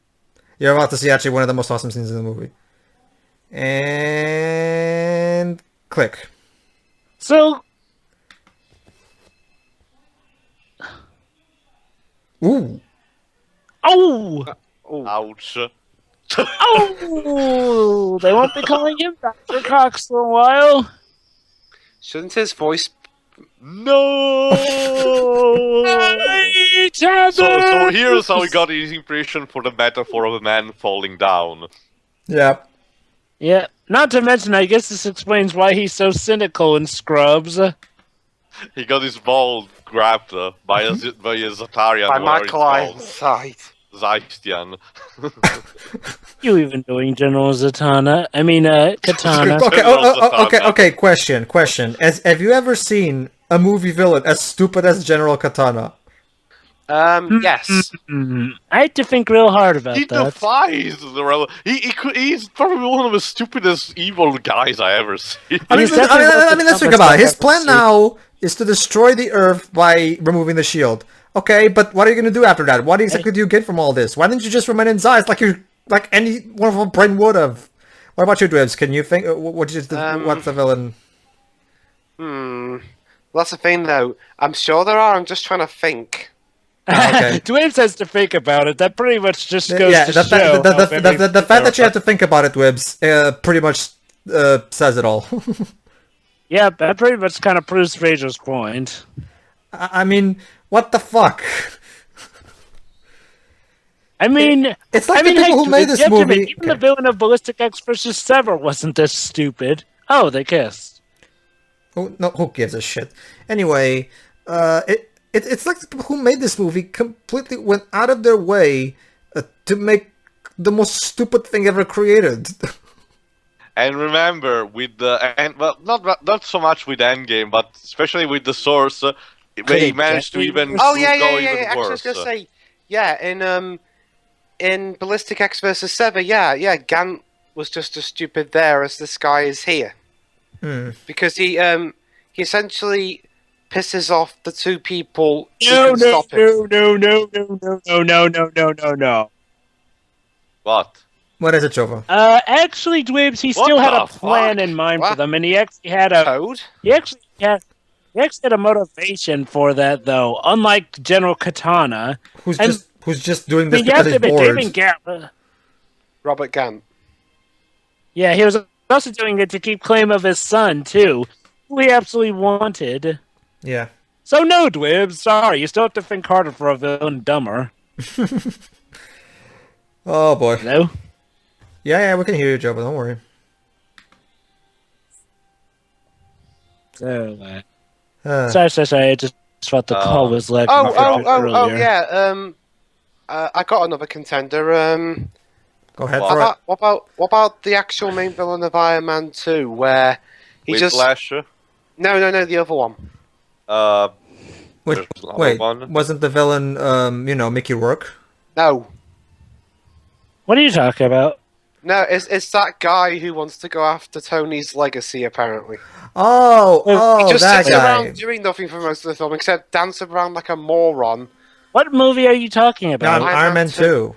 S3: You're about to see actually one of the most awesome scenes in the movie. And click.
S2: So
S3: Ooh.
S2: oh.
S1: Ouch.
S2: Oh, they won't be calling him Dr. Cox for a while.
S4: Shouldn't his voice?
S1: No! So here's how we got his impression for the metaphor of a man falling down.
S3: Yep.
S2: Yeah, not to mention, I guess this explains why he's so cynical in Scrubs.
S1: He got his ball grabbed by a Zatarian.
S4: By Michael Ironside.
S1: Zaitian.
S2: You even doing General Zatanna? I mean, Katana.
S3: Okay. Question. Have you ever seen a movie villain as stupid as General Katana?
S4: Yes.
S2: I had to think real hard about
S1: He
S2: that.
S1: defies the he's probably one of the stupidest evil guys I ever seen.
S3: I mean,
S2: He's definitely
S3: let's think
S2: the
S3: about it. His
S2: toughest
S3: plan
S2: I've ever
S3: now is to destroy the Earth by removing the shield. Okay, but what are you going to do after that? What exactly do you get from all this? Why didn't you just remain in Zeiss like any one of our brain would have? What about you, Dwibs? Can you think? What's the villain?
S4: That's the thing, though. I'm sure there are. I'm just trying to think.
S3: Okay.
S2: Dwayne says to think about it. That pretty much just goes to
S3: the
S2: show.
S3: the fact that you have to think about it, Dwibs, pretty much says it all.
S2: Yeah, that pretty much kind of proves Razor's point.
S3: I mean, what the fuck?
S2: I mean,
S3: It's like the people who made this movie.
S2: Even the villain of Ballistic X vs. Sever wasn't this stupid. Oh, they kissed.
S3: Who gives a shit? Anyway, it's like the people who made this movie completely went out of their way to make the most stupid thing ever created.
S1: And remember, with not so much with Endgame, but especially with the Source, they managed to even
S4: Oh
S1: go
S4: yeah.
S1: even
S4: Actually, I was
S1: worse.
S4: gonna say, in Ballistic X vs. Sever, Gant was just as stupid there as this guy is here, because he essentially pisses off the two people who can stop him.
S2: No.
S1: What?
S3: What is it, Chova?
S2: Actually, Dwibs, he
S1: What
S2: still had
S1: the
S2: a plan
S1: fuck?
S2: in mind for
S4: What?
S2: them, and he actually had a
S4: Toad?
S2: he actually had a motivation for that, though. Unlike General Katana,
S3: Who's
S2: and-
S3: just doing
S2: I
S3: this
S2: mean, you
S3: because
S2: have to
S3: he's
S2: admit,
S3: bored?
S2: David Gant.
S4: Robert Gant.
S2: Yeah, he was also doing it to keep claim of his son too, who he absolutely wanted.
S3: Yeah.
S2: So no, Dwibs. Sorry, you still have to think harder for a villain dumber.
S3: Oh boy.
S2: No.
S3: Yeah, we can hear you, Joe, but don't worry.
S2: So,
S3: Uh,
S2: sorry. I just thought the call was lagging
S4: Oh,
S2: earlier.
S4: yeah. I got another contender.
S3: Go ahead,
S1: What?
S3: throw it.
S4: What about the actual main villain of Iron Man 2, where he just
S1: Whiplash?
S4: no, the other one.
S3: Wait,
S1: There's another one.
S3: wasn't the villain, Mickey Rourke?
S4: No,
S2: What are you talking about?
S4: it's that guy who wants to go after Tony's legacy. Apparently,
S3: Oh,
S4: just
S3: that
S4: sits
S3: guy.
S4: around doing nothing for most of the film except dance around like a moron.
S2: What movie are you talking about?
S3: Iron Man 2.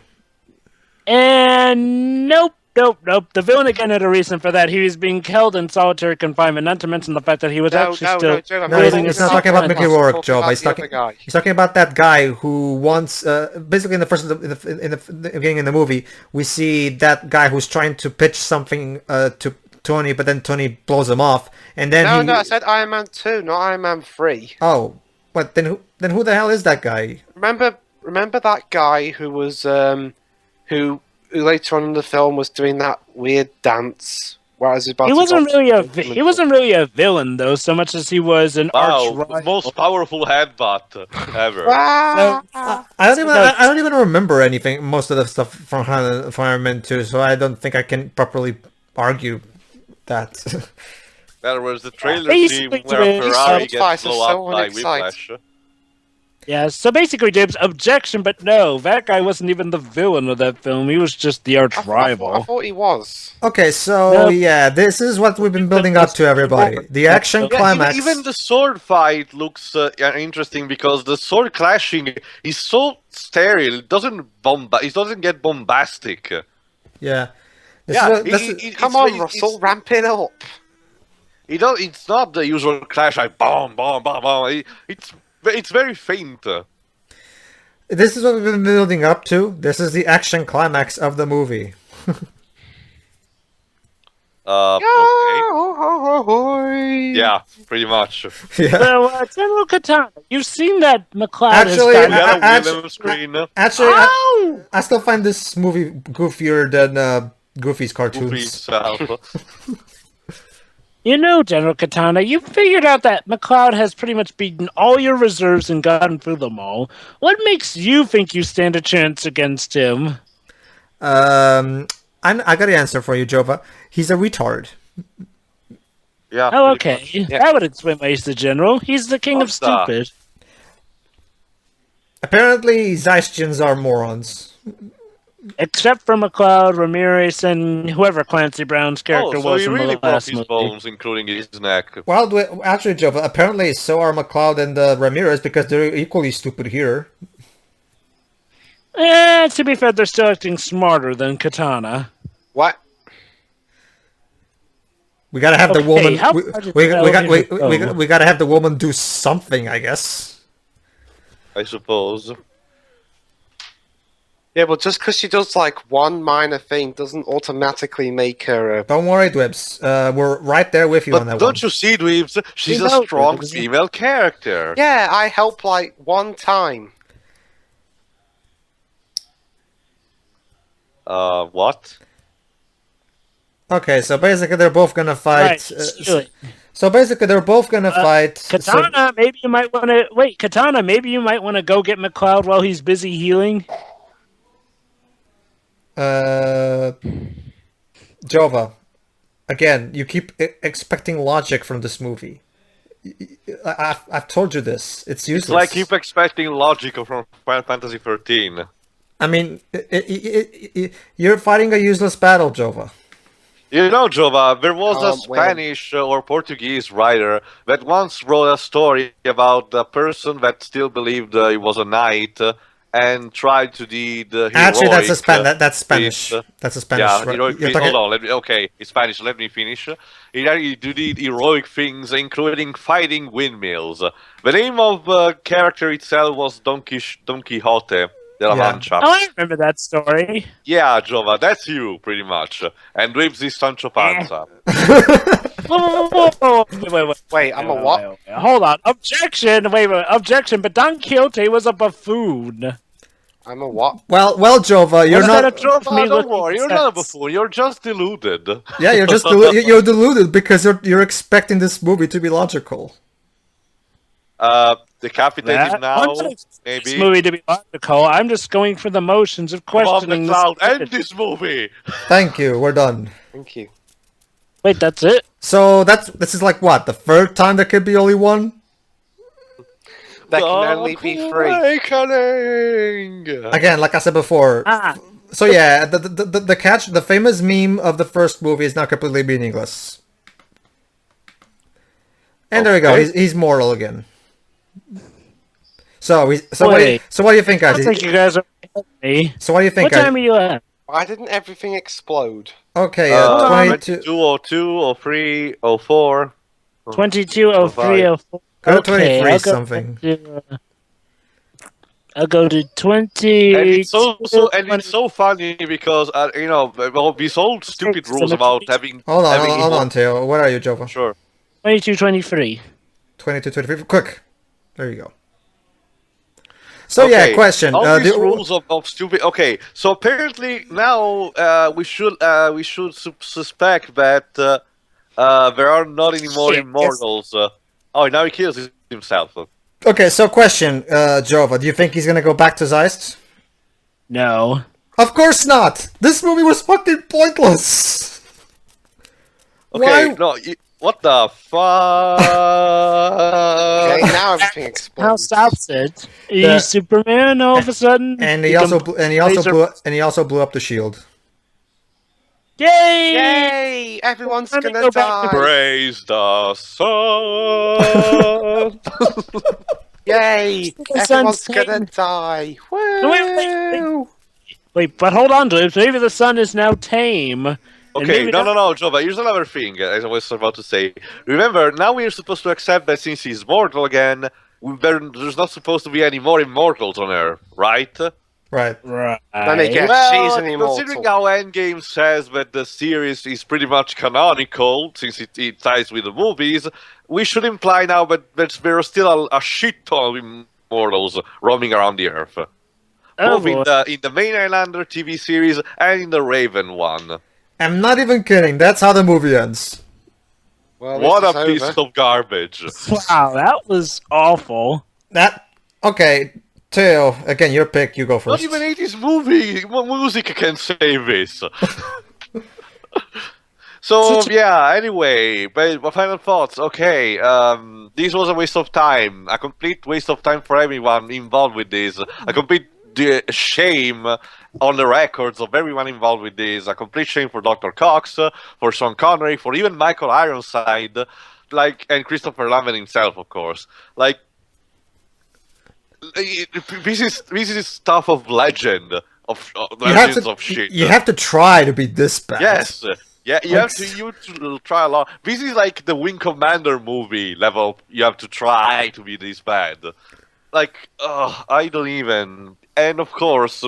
S2: And nope. The villain again had a reason for that. He was being held in solitary confinement, not to mention the fact that he was actually still...
S4: Joe, I'm
S3: No,
S4: talking
S3: he's not talking about Mickey Rourke, Joe.
S4: about
S3: He's
S4: the other
S3: talking.
S4: guy.
S3: He's talking about that guy who wants. Basically, in the beginning in the movie, we see that guy who's trying to pitch something to Tony, but then Tony blows him off, and then
S4: No, I said Iron Man 2, not Iron Man 3.
S3: Oh, but then who the hell is that guy?
S4: Remember that guy who was who later on in the film was doing that weird dance whereas
S2: He wasn't really a villain though, so much as he was an arch
S1: Wow,
S2: rival.
S1: most powerful headbutt ever.
S3: I don't even remember anything. Most of the stuff from Iron Man 2, so I don't think I can properly argue that.
S1: That was the trailer
S2: Basically,
S1: scene where
S2: Dibs,
S1: Ferrari gets
S4: Fighter's
S1: blown
S4: so
S1: up by
S4: unexciting.
S1: Whiplash.
S2: Yeah, so basically, Dibs, objection, but no, that guy wasn't even the villain of that film. He was just the arch
S4: I
S2: rival.
S4: thought he was.
S3: Okay, so
S2: Nope.
S3: yeah, this is what we've been building up to, everybody. The action
S2: Yeah,
S3: climax.
S1: Even the sword fight looks interesting because the sword clashing is so sterile. It doesn't get bombastic.
S3: Yeah.
S4: Come on, Russell, ramp it up.
S1: It's not the usual clash like bomb, bomb, bomb, bomb. It's very faint.
S3: This is what we've been building up to. This is the action climax of the movie.
S1: Okay. Yeah, pretty much.
S3: Yeah.
S2: So, General Katana, you've seen that McLeod
S3: Actually,
S2: has
S1: We
S2: gotten...
S1: got a Willem screen.
S3: Actually, I still find this movie goofier than Goofy's cartoons.
S1: Goofy itself.
S2: You know, General Katana, you figured out that McLeod has pretty much beaten all your reserves and gotten through them all. What makes you think you stand a chance against him?
S3: I got the answer for you, Jova. He's a retard.
S1: Yeah.
S2: Oh,
S1: pretty
S2: okay.
S1: much.
S2: That would explain why he's the general. He's the king of
S1: What's that?
S2: stupid.
S3: Apparently, Zeistians are morons.
S2: Except for McLeod, Ramirez, and whoever Clancy Brown's character
S1: Oh, so
S2: was
S1: he
S2: in
S1: really
S2: the
S1: broke
S2: last
S1: his
S2: movie.
S1: bones, including his neck.
S3: Well, actually, Jova, apparently so are McLeod and Ramirez because they're equally stupid here.
S2: To be fair, they're still acting smarter than Katana.
S4: What?
S3: We gotta have the
S2: Okay,
S3: woman.
S2: how
S3: We,
S2: far did
S3: we,
S2: the
S3: we, got,
S2: elevator go?
S3: we gotta have the woman do something, I guess.
S1: I suppose.
S4: Yeah, but just because she does like one minor thing doesn't automatically make her a...
S3: Don't worry, Dwebs. We're right there with you on
S1: But
S3: that
S1: don't
S3: one.
S1: you see, Dweebs? She's
S2: You
S1: a
S2: know,
S1: strong
S2: Dweebs.
S1: female character.
S4: Yeah, I helped like one time.
S1: What?
S3: Okay, so basically they're both gonna fight.
S2: Right, steal it.
S3: So basically they're both gonna fight.
S2: Katana, maybe you might want to... Wait, Katana, maybe you might want to go get McLeod while he's busy healing?
S3: Jova, again, you keep expecting logic from this movie. I've told you this. It's useless.
S1: It's like keep expecting logic from Final Fantasy 13.
S3: I mean, you're fighting a useless battle, Jova.
S1: You know, Jova, there was a
S4: When?
S1: Spanish or Portuguese writer that once wrote a story about a person that still believed he was a knight and tried to do the heroic...
S3: Actually, that's Spanish.
S1: feat.
S3: That's a Spanish.
S1: Yeah,
S3: right?
S1: heroic
S3: You're
S1: feat.
S3: talking-
S1: Hold on, okay, it's Spanish, let me finish. He did heroic things, including fighting windmills. The name of the character itself was Don Quixote de la
S3: Yeah.
S1: Mancha.
S2: Oh, I remember that story.
S1: Yeah, Jova, that's you, pretty much. And Dweebs is Sancho Panza.
S2: Whoa. Wait.
S4: Wait, I'm a what?
S2: Wait. Hold on. Objection. Wait. Objection. But Don Quixote was a buffoon.
S4: I'm a what?
S3: Well, Jova, you're
S2: What's
S3: not.
S2: that a trope me
S1: Don't
S2: looking
S1: worry, you're not a
S2: sense?
S1: buffoon, you're just deluded.
S3: Yeah, you're just you're deluded because you're expecting this movie to be logical.
S1: Decapitated now,
S2: I'm not expecting
S1: maybe.
S2: this movie to be logical. I'm just going for the motions of
S1: Come on,
S2: questioning
S1: McCloud,
S2: this.
S1: end this movie!
S3: Thank you. We're done.
S4: Thank you.
S2: Wait, that's it?
S3: So this is like what, the third time there could be only one?
S4: There can only be three.
S1: Awakening!
S3: Again, like I said before.
S2: Ah,
S3: So yeah, the catch, the famous meme of the first movie is now completely meaningless. And there we go.
S1: Okay.
S3: He's mortal again. So what
S2: Wait.
S3: do you think,
S2: I
S3: guys?
S2: think you guys are me.
S3: So what do you think,
S2: What
S3: guys?
S2: time are you at?
S4: Why didn't everything explode?
S3: Okay, 22.
S1: 22, 02, 03, 04.
S2: 22, 03, 04.
S3: Go to 23
S2: I'll go
S3: something.
S2: I'll go to 20.
S1: And it's so funny because well, these old stupid rules about having
S3: Hold
S1: having
S3: on, Theo. Where are you, Jova?
S1: Sure.
S2: 22, 23.
S3: 22, 23. Quick. There you go. So
S1: Okay,
S3: yeah, question.
S1: All these rules of stupid. Okay, so apparently now we should suspect that there are not any more
S2: Shit,
S1: immortals. Oh, now he kills himself.
S3: Okay, so question, Jova. Do you think he's gonna go back to Zeist?
S2: No.
S3: Of course not. This movie was fucking pointless.
S1: Okay,
S3: Why?
S1: no. What the fuck?
S4: Okay, now everything
S2: How
S4: explodes.
S2: stops it?
S3: The-
S2: Superman all of a sudden.
S3: And he
S2: becomes
S3: also blew up the shield.
S2: Yay!
S4: Yay! Everyone's
S2: Let me
S4: gonna
S2: go back to
S4: die.
S1: Praise the sun.
S4: Yay!
S2: The
S4: Everyone's
S2: sun's
S4: gonna
S2: tame.
S4: die.
S2: wait.
S4: Woo!
S2: Wait, but hold on, Dibs. Maybe the sun is now tame. and
S1: Okay,
S2: maybe
S1: no, Joe, but here's another thing, as I was about to say. Remember, now we're supposed to accept that since he's mortal again, there's not supposed to be any more immortals on Earth, right?
S3: Right.
S2: Right.
S4: Let me guess.
S1: Well,
S4: She's an immortal.
S1: considering how Endgame says that the series is pretty much canonical, since it ties with the movies, we should imply now that there are still a shit ton of immortals roaming around the Earth.
S2: Oh,
S1: Both in
S2: boy.
S1: the main Highlander TV series and in the Raven one.
S3: I'm not even kidding. That's how the movie ends.
S4: Well,
S1: What
S4: this
S1: a
S4: is
S1: piece
S4: over.
S1: of garbage.
S2: Wow, that was awful.
S3: Okay, Teo, again, your pick. You go
S1: Not
S3: first.
S1: even 80s music can save this. So yeah, anyway, but my final thoughts. Okay, this was a waste of time, a complete waste of time for everyone involved with this, a complete shame on the records of everyone involved with this, a complete shame for Dr. Cox, for Sean Connery, for even Michael Ironside, and Christopher Lambert himself, of course. This is stuff of legend of legends of shit.
S3: You have to try to be this bad.
S1: Yes. Yeah, you have to try a lot. This is like the Wing Commander movie level. You have to try to be this bad. I don't even. And of course,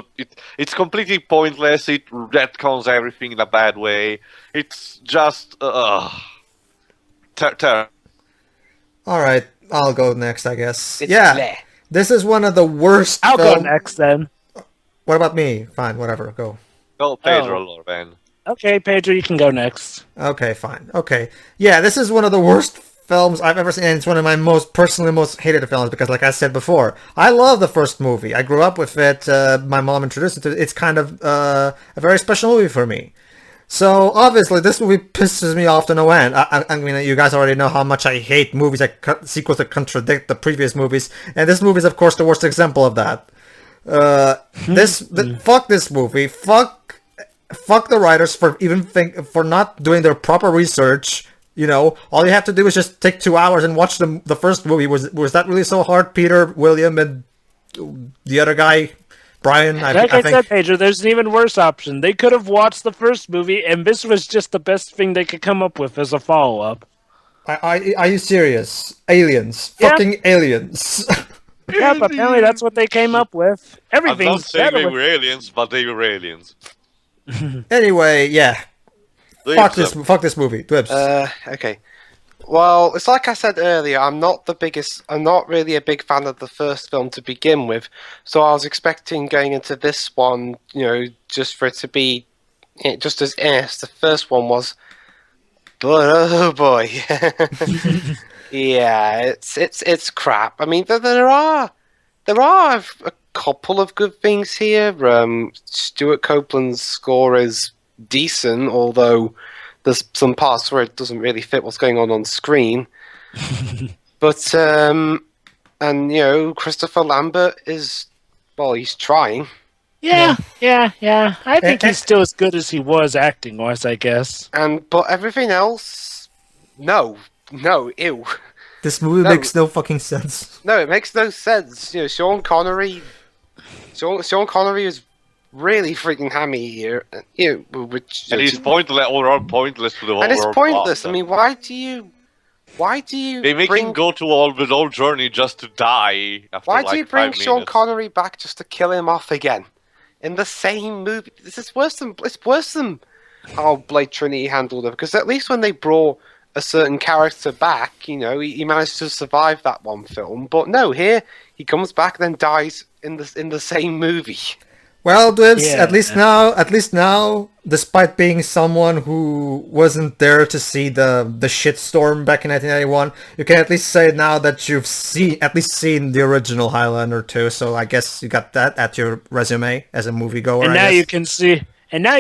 S1: it's completely pointless. It retcons everything in a bad way. It's just terrible.
S3: All right, I'll go next, I guess.
S4: It's
S3: yeah,
S4: bleh.
S3: this is one of the worst.
S2: I'll go next then.
S3: What about me? Fine, whatever. Go.
S1: Go Pedro, Lord, man.
S2: Okay, Pedro, you can go next.
S3: Okay, fine. Okay. Yeah, this is one of the worst films I've ever seen, and it's one of my personally most hated films because, like I said before, I love the first movie. I grew up with it. My mom introduced it to it. It's kind of a very special movie for me. So, obviously, this movie pisses me off to no end. I mean, you guys already know how much I hate movies sequels that contradict the previous movies, and this movie is, of course, the worst example of that. Fuck this movie. Fuck the writers for not doing their proper research. You know, all you have to do is just take 2 hours and watch the first movie. Was that really so hard, Peter, William, and the other guy, Brian?
S2: I said, Pedro, there's an even worse option. They could have watched the first movie, and this was just the best thing they could come up with as a follow-up.
S3: Are you serious? Aliens.
S2: Yeah.
S3: Fucking aliens.
S2: Yeah, but apparently that's what they came up with.
S1: I'm not
S2: Everything's
S1: saying
S2: better
S1: they
S2: with...
S1: were aliens, but they were aliens.
S3: Anyway, yeah. Fuck this movie. Dwibs.
S4: Okay. Well, it's like I said earlier, I'm not really a big fan of the first film to begin with, so I was expecting going into this one, just for it to be just as the first one was. But oh boy. Yeah, it's crap. I mean, there are a couple of good things here. Stuart Copeland's score is decent, although there's some parts where it doesn't really fit what's going on screen. But Christopher Lambert is, well, he's trying.
S2: Yeah. I think he's still as good as he was acting-wise, I guess.
S4: But everything else, no, ew.
S3: This movie makes no fucking sense.
S4: No, it makes no sense. Sean Connery is really freaking hammy here.
S1: And he's pointless, overall pointless to the whole
S4: and it's
S1: world
S4: pointless.
S1: plot.
S4: I mean, why do you
S1: They make him go to the whole journey just to die after
S4: Why do you bring
S1: 5
S4: Sean
S1: minutes.
S4: Connery back just to kill him off again in the same movie? It's worse than how Blade Trinity handled it, because at least when they brought a certain character back, he managed to survive that one film. But no, here he comes back and then dies in the same movie.
S3: Well, Dwibs,
S2: Yeah.
S3: at least now, despite being someone who wasn't there to see the shitstorm back in 1991, you can at least say now that you've seen the original Highlander too. So I guess you got that at your resume as a moviegoer.
S2: And
S3: I
S2: now
S3: guess.
S2: you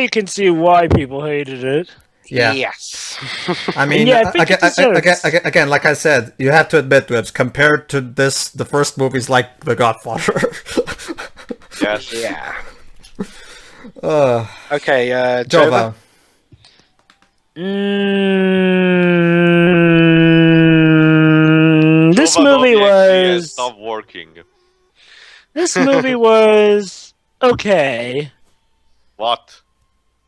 S2: can see why people hated it.
S3: Yeah.
S4: Yes.
S3: I mean,
S2: yeah, I think it deserves-
S3: again, like I said, you have to admit, Wibbs, compared to this, the first movie's like The Godfather.
S1: Yes.
S4: Yeah.
S3: uh,
S4: Okay,
S3: Jova.
S4: Jova.
S2: This
S1: Nova
S2: movie
S1: Bobby actually has
S2: was.
S1: stopped working.
S2: This movie was okay.
S1: What?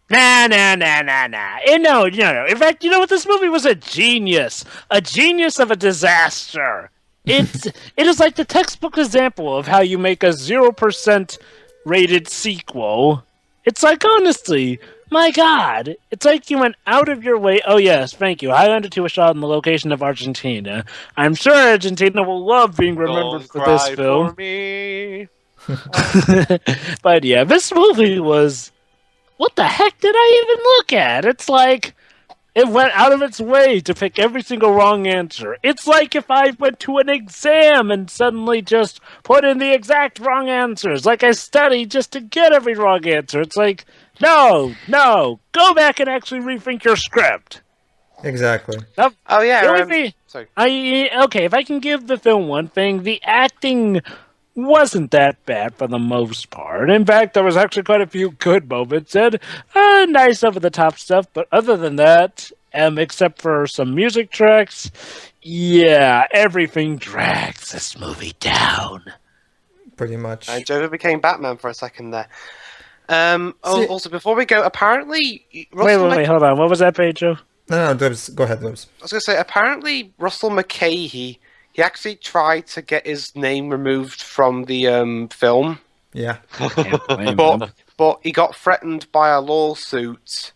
S2: Nah. No. In fact, you know what? This movie was a genius of a disaster. It is like the textbook example of how you make a 0% rated sequel. It's like, honestly, my God, it's like you went out of your way. Oh yes, thank you. Highlander 2 was shot in the location of Argentina. I'm sure Argentina will love being remembered
S1: Don't
S2: for this
S1: cry
S2: film.
S1: for me.
S2: But yeah, this movie was. What the heck did I even look at? It's like it went out of its way to pick every single wrong answer. It's like if I went to an exam and suddenly just put in the exact wrong answers. Like I studied just to get every wrong answer. It's like, no, go back and actually rethink your script.
S3: Exactly.
S2: Now,
S4: Oh yeah.
S2: the only thing-
S4: Sorry.
S2: okay, if I can give the film one thing, the acting wasn't that bad for the most part. In fact, there was actually quite a few good moments and nice over-the-top stuff. But other than that, except for some music tracks, yeah, everything drags this movie down.
S3: Pretty much.
S4: Jova became Batman for a second there. Also, before we go, apparently
S2: Wait, hold on. What was that, Pedro?
S3: No, Wibbs, go ahead, Wibbs.
S4: I was going to say, apparently Russell McKay, he actually tried to get his name removed from the film,
S3: Yeah.
S4: but he got threatened by a lawsuit.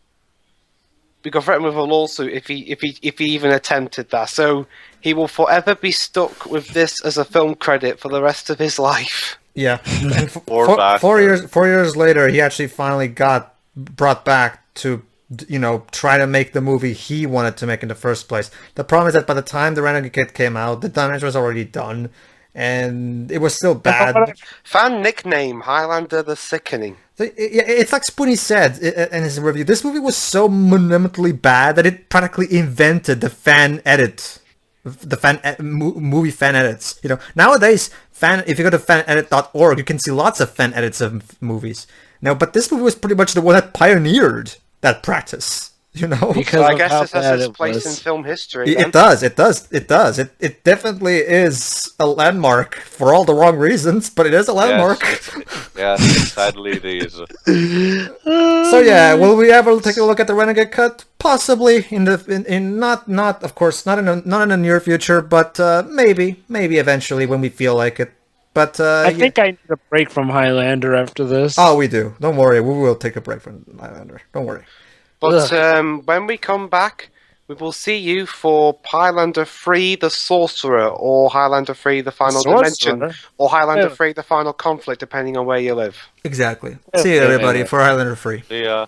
S4: He got threatened with a lawsuit if he even attempted that. So he will forever be stuck with this as a film credit for the rest of his life.
S3: Yeah.
S1: Poor bastard.
S3: 4 years later, he actually finally got brought back to, try to make the movie he wanted to make in the first place. The problem is that by the time the Renegade Kid came out, the damage was already done, and it was still bad.
S4: Fan nickname Highlander the Sickening.
S3: It's like Spoonie said in his review. This movie was so monumentally bad that it practically invented the fan edit. Movie fan edits. Nowadays, if you go to fanedit.org, you can see lots of fan edits of movies. But this movie was pretty much the one that pioneered that practice.
S2: Because
S4: So I
S2: of
S4: guess
S2: how
S4: this has
S2: bad
S4: its
S2: it
S4: place
S2: was.
S4: in film history.
S3: It does. It definitely is a landmark for all the wrong reasons, but it is a landmark.
S1: Yes, sadly it is.
S3: So yeah, will we ever take a look at the Renegade Cut? Possibly in not of course not in the near future, but maybe eventually when we feel like it. But
S2: I think I need a break from Highlander after this.
S3: Oh, we do. Don't worry, we will take a break from Highlander. Don't worry.
S4: But when we come back, we will see you for Highlander 3 The Sorcerer, or Highlander 3 The Final Dimension, or Highlander 3 The Final Conflict, depending on where you live.
S3: Exactly. See you everybody for Highlander 3.
S1: Yeah.